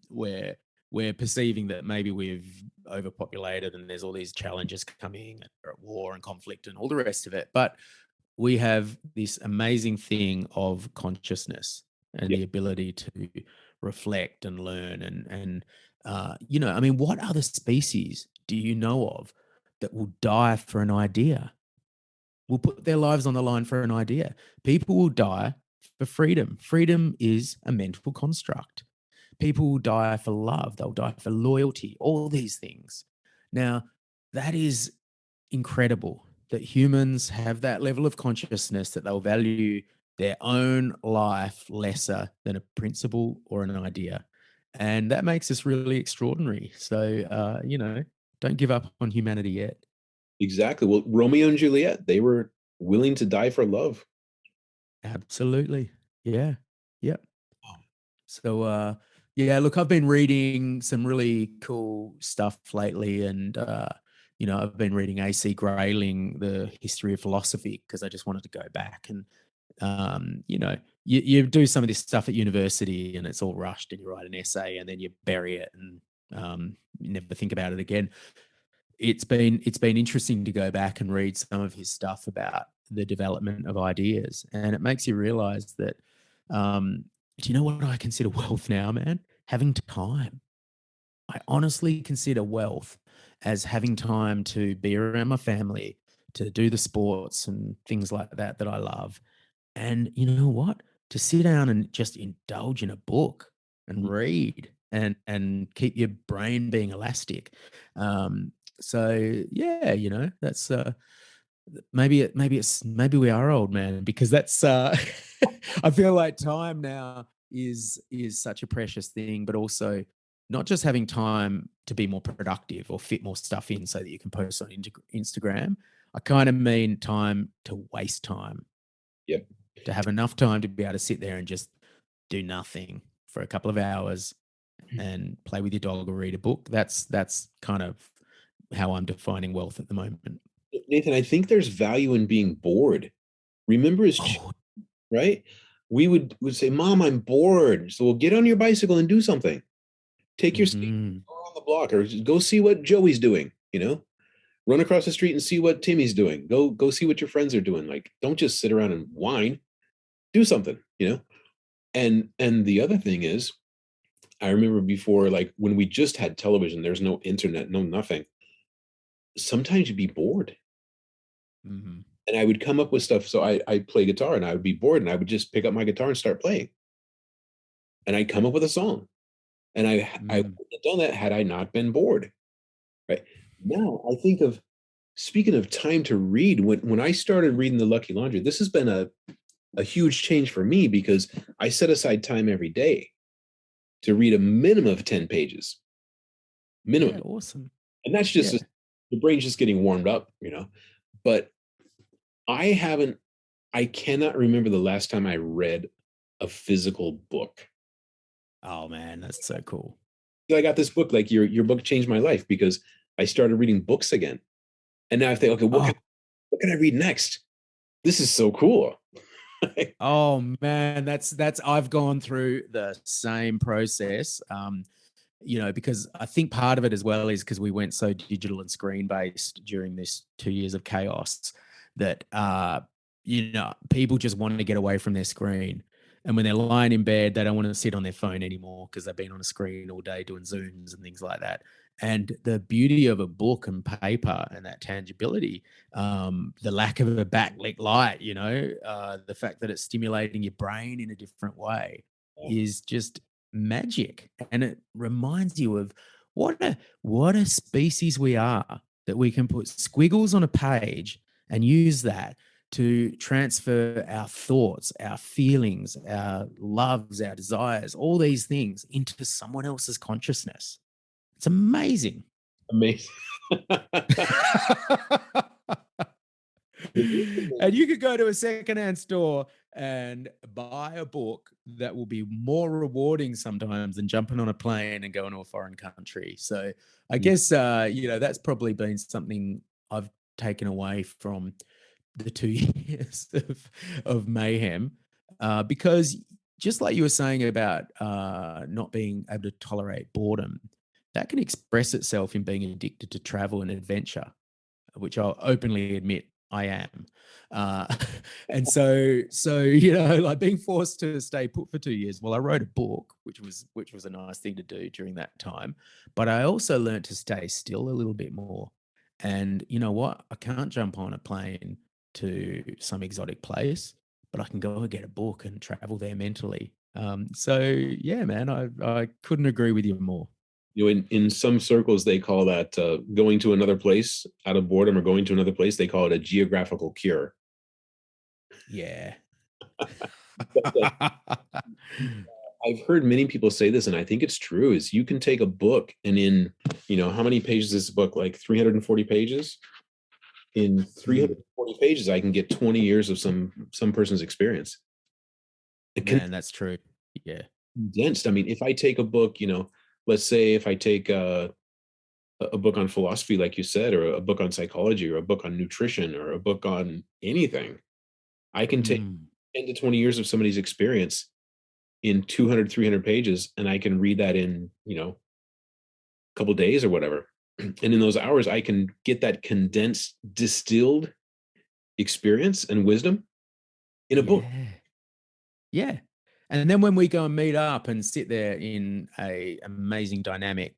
we're perceiving that maybe we've overpopulated and there's all these challenges coming and we're at war and conflict and all the rest of it. But we have this amazing thing of consciousness and Yeah, the ability to reflect and learn you know, I mean, what other species do you know of that will die for an idea, will put their lives on the line for an idea? People will die for freedom. Freedom is a mental construct. People will die for love, they'll die for loyalty, all these things. Now, that is incredible that humans have that level of consciousness that they'll value their own life lesser than a principle or an idea. And that makes us really extraordinary. So, you know, don't give up on humanity yet. exactly. Well, Romeo and Juliet, they were willing to die for love. Absolutely. Yeah. Yep. So, yeah, look, I've been reading some really cool stuff lately, and you know, I've been reading A.C. Grayling, The History of Philosophy, because I just wanted to go back and, you know, you do some of this stuff at university, and it's all rushed, and you write an essay, and then you bury it, and you never think about it again. It's been interesting to go back and read some of his stuff about the development of ideas, and it makes you realize that do you know what I consider wealth now, man? Having time. I honestly consider wealth as having time to be around my family, to do the sports and things like that that I love. And you know what? To sit down and just indulge in a book and read and keep your brain being elastic. So yeah, you know, that's maybe we are old, man, because that's I feel like time now is such a precious thing, but also not just having time to be more productive or fit more stuff in so that you can post on Instagram. I kind of mean time to waste time, Yep. to have enough time to be able to sit there and just do nothing for a couple of hours and play with your dog or read a book. That's kind of how I'm defining wealth at the moment. Nathan, I think there's value in being bored. Remember Oh, right? We would say, "Mom, I'm bored." So we'll get on your bicycle and do something. Take your skate mhm. on the block, or just go see what Joey's doing. You know, run across the street and see what Timmy's doing. Go see what your friends are doing. Like, don't just sit around and whine. Do something. You know. And the other thing is, I remember before, like when we just had television, there's no internet, no nothing. Sometimes you'd be bored, Mhm. and I would come up with stuff. So I play guitar, and I would be bored, and I would just pick up my guitar and start playing. and I'd come up with a song. And I Mm. wouldn't have done that had I not been bored. Right. Now I think of, speaking of time to read, when I started reading the Lucky Laundry, this has been a huge change for me because I set aside time every day to read a minimum of 10 pages. Yeah, Minimum. awesome. And that's just Yeah. the brain's just getting warmed up, But I haven't, I cannot remember the last time I read a physical book. Oh man, that's so cool. I got this book, like your book changed my life because I started reading books again. And now I think, okay, Oh, what can I read next? This is so cool. oh man, that's I've gone through the same process. Because I think part of it as well is because we went so digital and screen based during this 2 years of chaos that people just want to get away from their screen. And when they're lying in bed, they don't want to sit on their phone anymore because they've been on a screen all day doing Zooms and things like that. And the beauty of a book and paper and that tangibility, the lack of a backlit light, the fact that it's stimulating your brain in a different way is just magic. And it reminds you of what a species we are, that we can put squiggles on a page and use that to transfer our thoughts, our feelings, our loves, our desires, all these things into someone else's consciousness. It's amazing. Amazing. And you could go to a secondhand store and buy a book that will be more rewarding sometimes than jumping on a plane and going to a foreign country. So I guess that's probably been something I've taken away from the 2 years of mayhem, because just like you were saying about not being able to tolerate boredom, that can express itself in being addicted to travel and adventure, which I'll openly admit I am. Uh, and so like being forced to stay put for 2 years. Well, I wrote a book, which was a nice thing to do during that time. But I also learned to stay still a little bit more. And you know what? I can't jump on a plane to some exotic place, but I can go and get a book and travel there mentally. So yeah, man, I couldn't agree with you more. In some circles, they call that going to another place out of boredom or going to another place. They call it a geographical cure. Yeah. But, I've heard many people say this, and I think it's true, is you can take a book and in, how many pages is this book? Like 340 pages? In Mm, 340 pages, I can get 20 years of some person's experience. man, that's true. Yeah. Condensed. I mean, if I take a book, let's say if I take a book on philosophy, like you said, or a book on psychology, or a book on nutrition, or a book on anything, I can take Mm, 10 to 20 years of somebody's experience in 200, 300 pages, and I can read that in, a couple days or whatever. And in those hours, I can get that condensed, distilled experience and wisdom in a book. yeah. Yeah. And then when we go and meet up and sit there in a amazing dynamic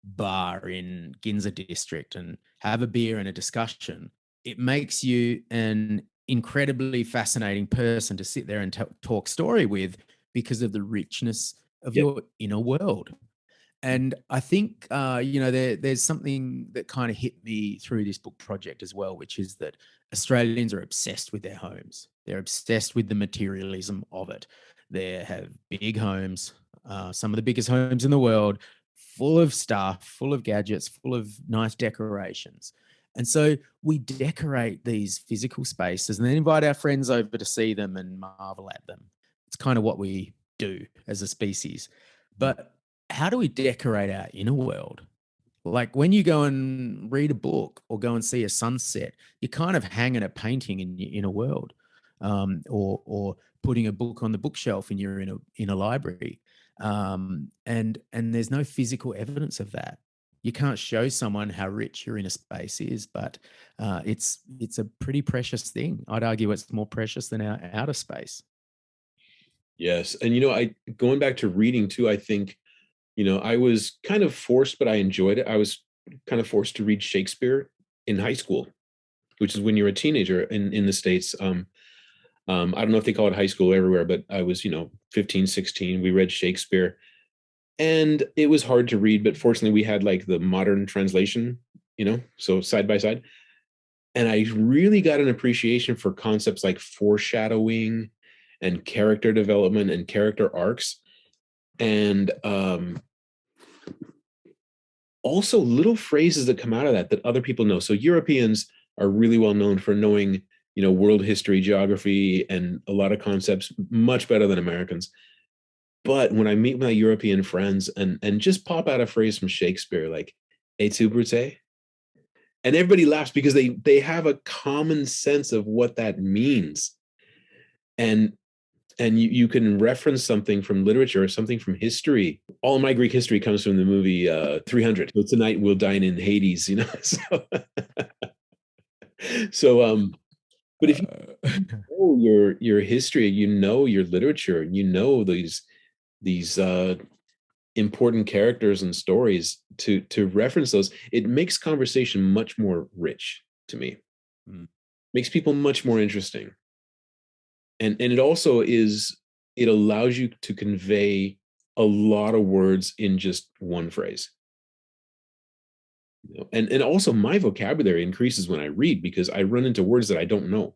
bar in Ginza district and have a beer and a discussion, it makes you an incredibly fascinating person to sit there and talk story with because of the richness of Yeah. your inner world. And I think, there's something that kind of hit me through this book project as well, which is that Australians are obsessed with their homes. They're obsessed with the materialism of it. They have big homes, some of the biggest homes in the world, full of stuff, full of gadgets, full of nice decorations. And so we decorate these physical spaces and then invite our friends over to see them and marvel at them. It's kind of what we do as a species. But how do we decorate our inner world? Like when you go and read a book or go and see a sunset, you're kind of hanging a painting in your inner world, or putting a book on the bookshelf in your in a library, and there's no physical evidence of that. You can't show someone how rich your inner space is, but it's a pretty precious thing. I'd argue it's more precious than our outer space. Yes. And, I going back to reading too, I think, I was kind of forced, but I enjoyed it. I was kind of forced to read Shakespeare in high school, which is when you're a teenager in the States. I don't know if they call it high school everywhere, but I was, 15, 16. We read Shakespeare, and it was hard to read, but fortunately we had like the modern translation, so side by side. And I really got an appreciation for concepts like foreshadowing and character development and character arcs. And also little phrases that come out of that other people know. So Europeans are really well known for knowing, world history, geography, and a lot of concepts much better than Americans. But when I meet my European friends and just pop out a phrase from Shakespeare like "Et tu, Brute," and everybody laughs because they have a common sense of what that means, and you can reference something from literature or something from history. All my Greek history comes from the movie 300. So tonight we'll dine in Hades, So but if you know your history, you know your literature, and you know these important characters and stories to reference those, it makes conversation much more rich to me. Mm. Makes people much more interesting. And it also it allows you to convey a lot of words in just one phrase. And also my vocabulary increases when I read because I run into words that I don't know.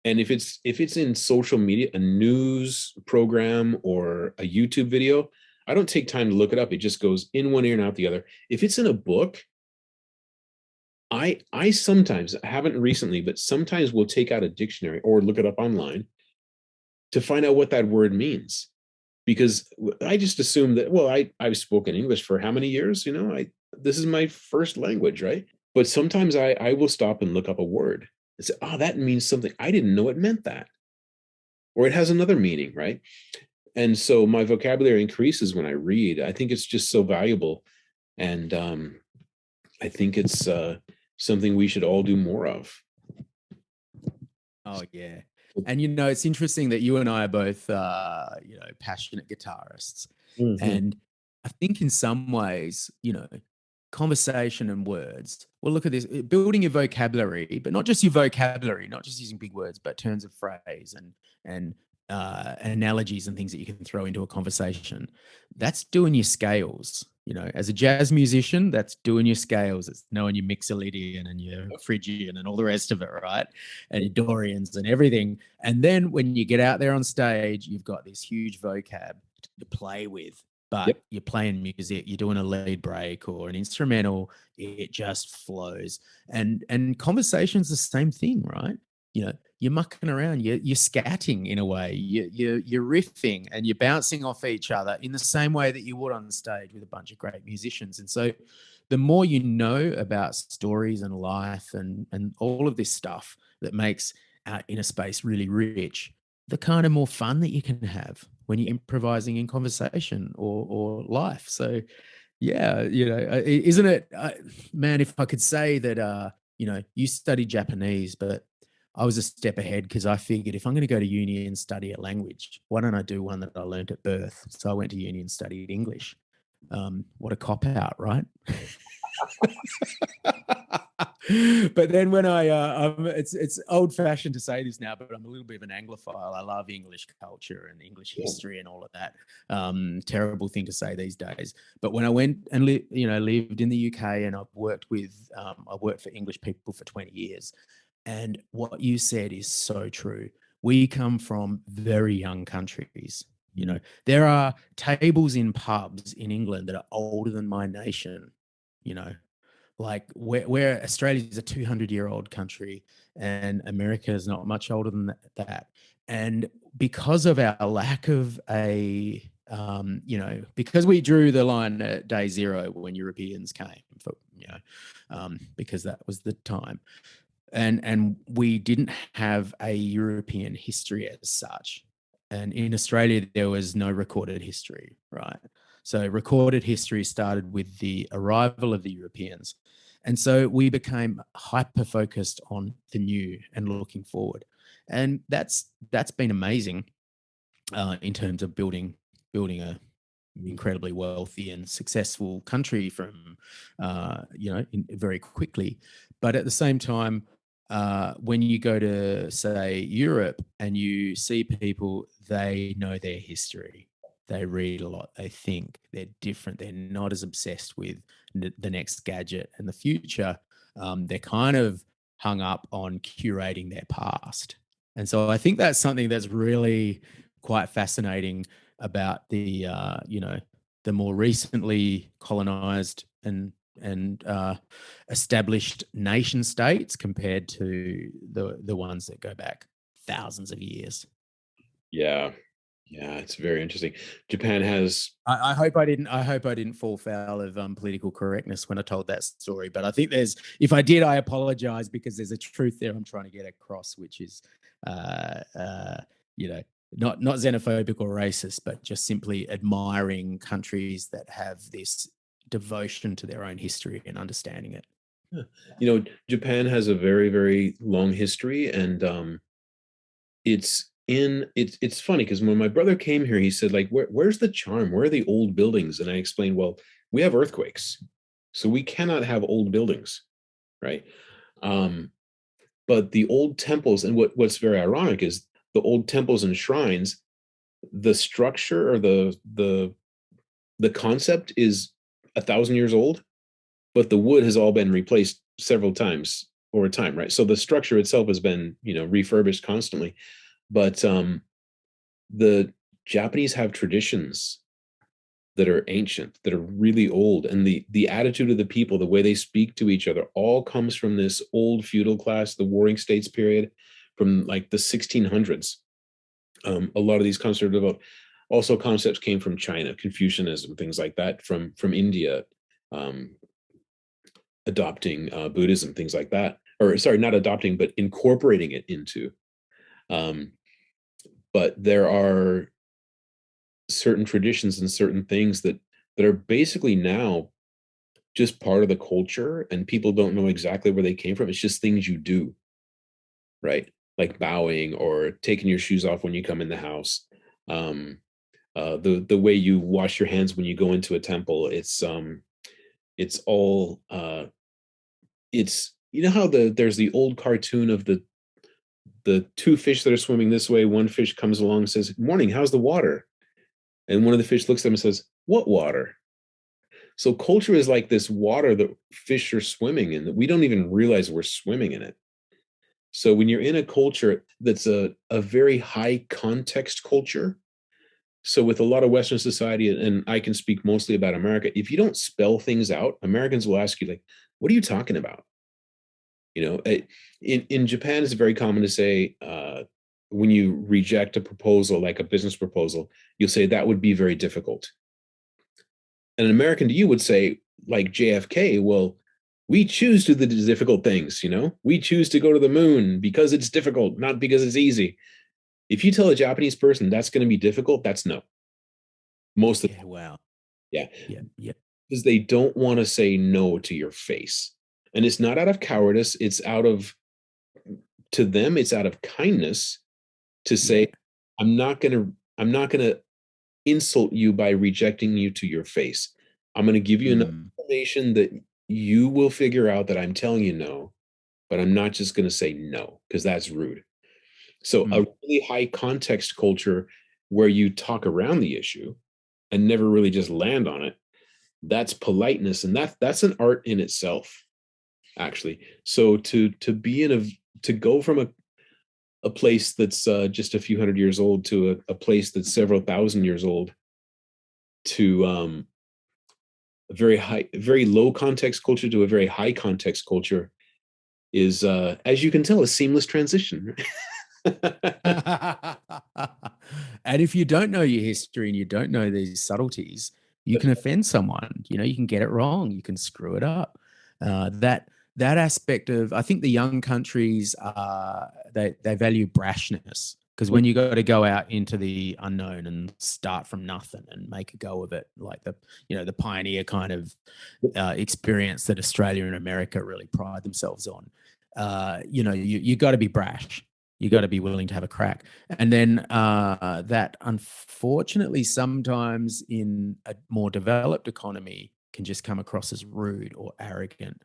And if it's in social media, a news program or a YouTube video, I don't take time to look it up. It just goes in one ear and out the other. If it's in a book, I sometimes, I haven't recently, but sometimes will take out a dictionary or look it up online to find out what that word means. Because I just assume that, well, I've spoken English for how many years? I this is my first language, right? But sometimes I will stop and look up a word and say, oh, that means something. I didn't know it meant that. Or it has another meaning, right? And so my vocabulary increases when I read. I think it's just so valuable. And I think it's something we should all do more of. Oh yeah. And it's interesting that you and I are both passionate guitarists. Mhm. And I think in some ways, conversation and words. Well, look at this, building your vocabulary, but not just your vocabulary, not just using big words, but turns of phrase and analogies and things that you can throw into a conversation. That's doing your scales. As a jazz musician, that's doing your scales. It's knowing your Mixolydian and your Phrygian and all the rest of it, right? And your Dorians and everything. And then when you get out there on stage, you've got this huge vocab to play with. But Yep. you're playing music, you're doing a lead break or an instrumental, it just flows. And conversation's the same thing, right? You're mucking around, you're scatting in a way, you're riffing and you're bouncing off each other in the same way that you would on stage with a bunch of great musicians. And so the more you know about stories and life and all of this stuff that makes our inner space really rich, the kind of more fun that you can have when you're improvising in conversation or life. So yeah, isn't it, man, if I could say that, you studied Japanese, but I was a step ahead because I figured if I'm going to go to uni and study a language, why don't I do one that I learned at birth? So I went to uni and studied English. What a cop out, right? But then when it's old fashioned to say this now, but I'm a little bit of an Anglophile. I love English culture and English history and all of that. Terrible thing to say these days. But when I went and lived in the UK and I've worked I worked for English people for 20 years. And what you said is so true. We come from very young countries. There are tables in pubs in England that are older than my nation. You know, like where Australia is a 200-year-old country and America is not much older than that. And because of our lack of because we drew the line at day zero when Europeans came, because that was the time, and we didn't have a European history as such. And in Australia, there was no recorded history, right? So recorded history started with the arrival of the Europeans. And so we became hyper focused on the new and looking forward. And that's been amazing in terms of building a incredibly wealthy and successful country from very quickly. But at the same time, when you go to, say, Europe and you see people, they know their history. They read a lot. They think they're different. They're not as obsessed with the next gadget and the future. They're kind of hung up on curating their past. And so I think that's something that's really quite fascinating about the more recently colonized and established nation states compared to the ones that go back thousands of years. Yeah. Yeah, it's very interesting. Japan has I hope I didn't. I hope I didn't fall foul of political correctness when I told that story. But I think there's. If I did, I apologize because there's a truth there I'm trying to get across, which is, uh, uh, you know, not xenophobic or racist, but just simply admiring countries that have this devotion to their own history and understanding it. yeah. Japan has a very, very long history, and it's funny because when my brother came here, he said, like, where's the charm? Where are the old buildings? And I explained, well, we have earthquakes, so we cannot have old buildings, right? Um, but the old temples, and what's very ironic is the old temples and shrines, the structure or the concept is 1,000 years old, but the wood has all been replaced several times over time, right? So the structure itself has been, refurbished constantly. But the Japanese have traditions that are ancient, that are really old, and the attitude of the people, the way they speak to each other, all comes from this old feudal class, the Warring States period, from like the 1600s. A lot of these concepts are developed. Also, concepts came from China, Confucianism, things like that, from India, um, adopting Buddhism, things like that, or sorry, not adopting, but incorporating it into. Um, but there are certain traditions and certain things that are basically now just part of the culture, and people don't know exactly where they came from. It's just things you do, right? Like bowing or taking your shoes off when you come in the house. Um, the way you wash your hands when you go into a temple. It's all it's how there's the old cartoon of the two fish that are swimming this way. One fish comes along and says, "Morning, how's the water?" And one of the fish looks at him and says, "What water?" So culture is like this water that fish are swimming in that we don't even realize we're swimming in it. So when you're in a culture that's a very high context culture, so with a lot of Western society, and I can speak mostly about America, if you don't spell things out, Americans will ask you, like, what are you talking about? In Japan, it's very common to say, when you reject a proposal, like a business proposal, you'll say that would be very difficult. And an American to you would say, like JFK, well, we choose to do the difficult things, we choose to go to the moon because it's difficult, not because it's easy. If you tell a Japanese person that's going to be difficult, that's no. Most of the Yeah. time, Wow. yeah, Yeah. Yeah. because they don't want to say no to your face. And it's not out of cowardice, it's out of, to them, it's out of kindness to say, Yeah. I'm not going to insult you by rejecting you to your face. I'm going to give you enough Mm, information that you will figure out that I'm telling you no, but I'm not just going to say no because that's rude. So a mm. really high context culture where you talk around the issue and never really just land on it, that's politeness, and that's an art in itself, actually. So to go from a place that's just a few hundred years old to a place that's several thousand years old, to a very low context culture to a very high context culture is, as you can tell, a seamless transition. And if you don't know your history and you don't know these subtleties, you can offend someone. You can get it wrong. You can screw it up. That aspect of, I think the young countries, they value brashness, because when you got to go out into the unknown and start from nothing and make a go of it, like the pioneer kind of experience that Australia and America really pride themselves on. You got to be brash. You got to be willing to have a crack. And then that, unfortunately, sometimes in a more developed economy can just come across as rude or arrogant.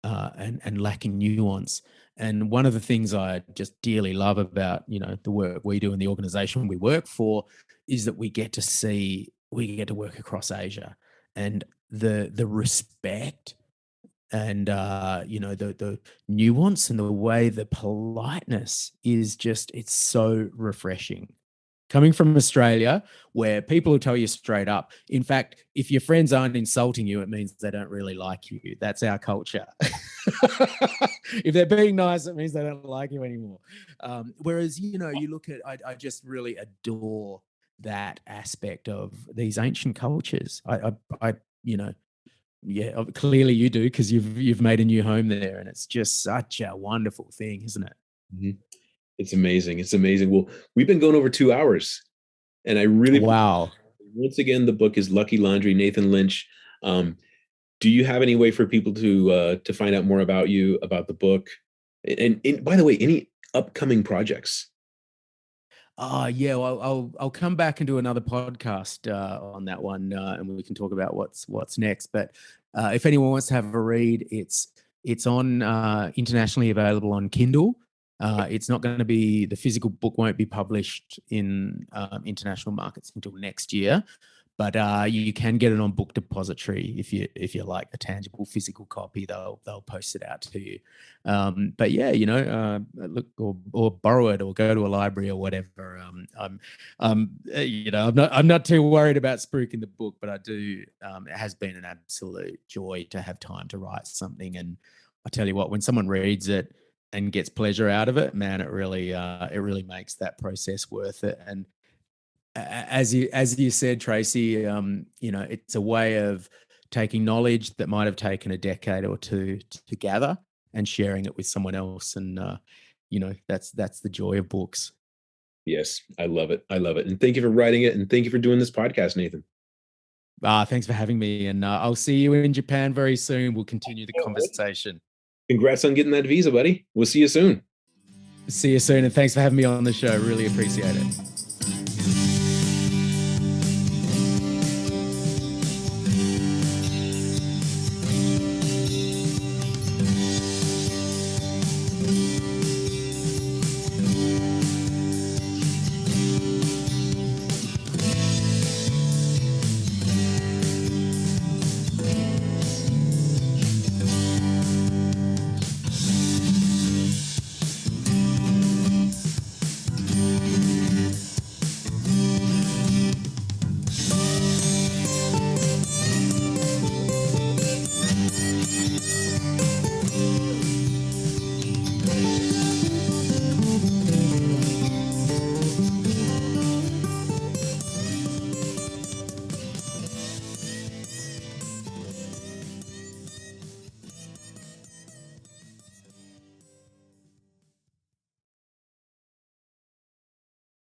and lacking nuance. And one of the things I just dearly love about, the work we do in the organization we work for is that we get to work across Asia, and the respect and the nuance and the way the politeness is just, it's so refreshing. Coming from Australia, where people will tell you straight up. In fact, if your friends aren't insulting you, it means they don't really like you. That's our culture. If they're being nice, it means they don't like you anymore. Whereas, you look at, I just really adore that aspect of these ancient cultures. Yeah, clearly you do, because you've made a new home there, and it's just such a wonderful thing, isn't it? Mhm. It's amazing. It's amazing. Well, we've been going over 2 hours, and I really Wow. once again, the book is Lucky Laundry, Nathan Lynch. Um, do you have any way for people to find out more about you, about the book? And by the way, any upcoming projects? Yeah, well, I'll come back and do another podcast on that one, and we can talk about what's next. But if anyone wants to have a read, it's on internationally available on Kindle. It's not going to be, the physical book won't be published in international markets until next year, but you can get it on Book Depository if you like a tangible physical copy. They'll post it out to you. But yeah, look, or borrow it, or go to a library or whatever. I'm not too worried about spooking the book, but I do. It has been an absolute joy to have time to write something, and I tell you what, when someone reads it and gets pleasure out of it, man, it really makes that process worth it. And as you said, Tracy, it's a way of taking knowledge that might have taken a decade or two to gather, and sharing it with someone else. And that's the joy of books. Yes, I love it. I love it. And thank you for writing it, and thank you for doing this podcast, Nathan. Thanks for having me, and I'll see you in Japan very soon. We'll continue the All right. conversation. Congrats on getting that visa, buddy. We'll see you soon. See you soon, and thanks for having me on the show. Really appreciate it.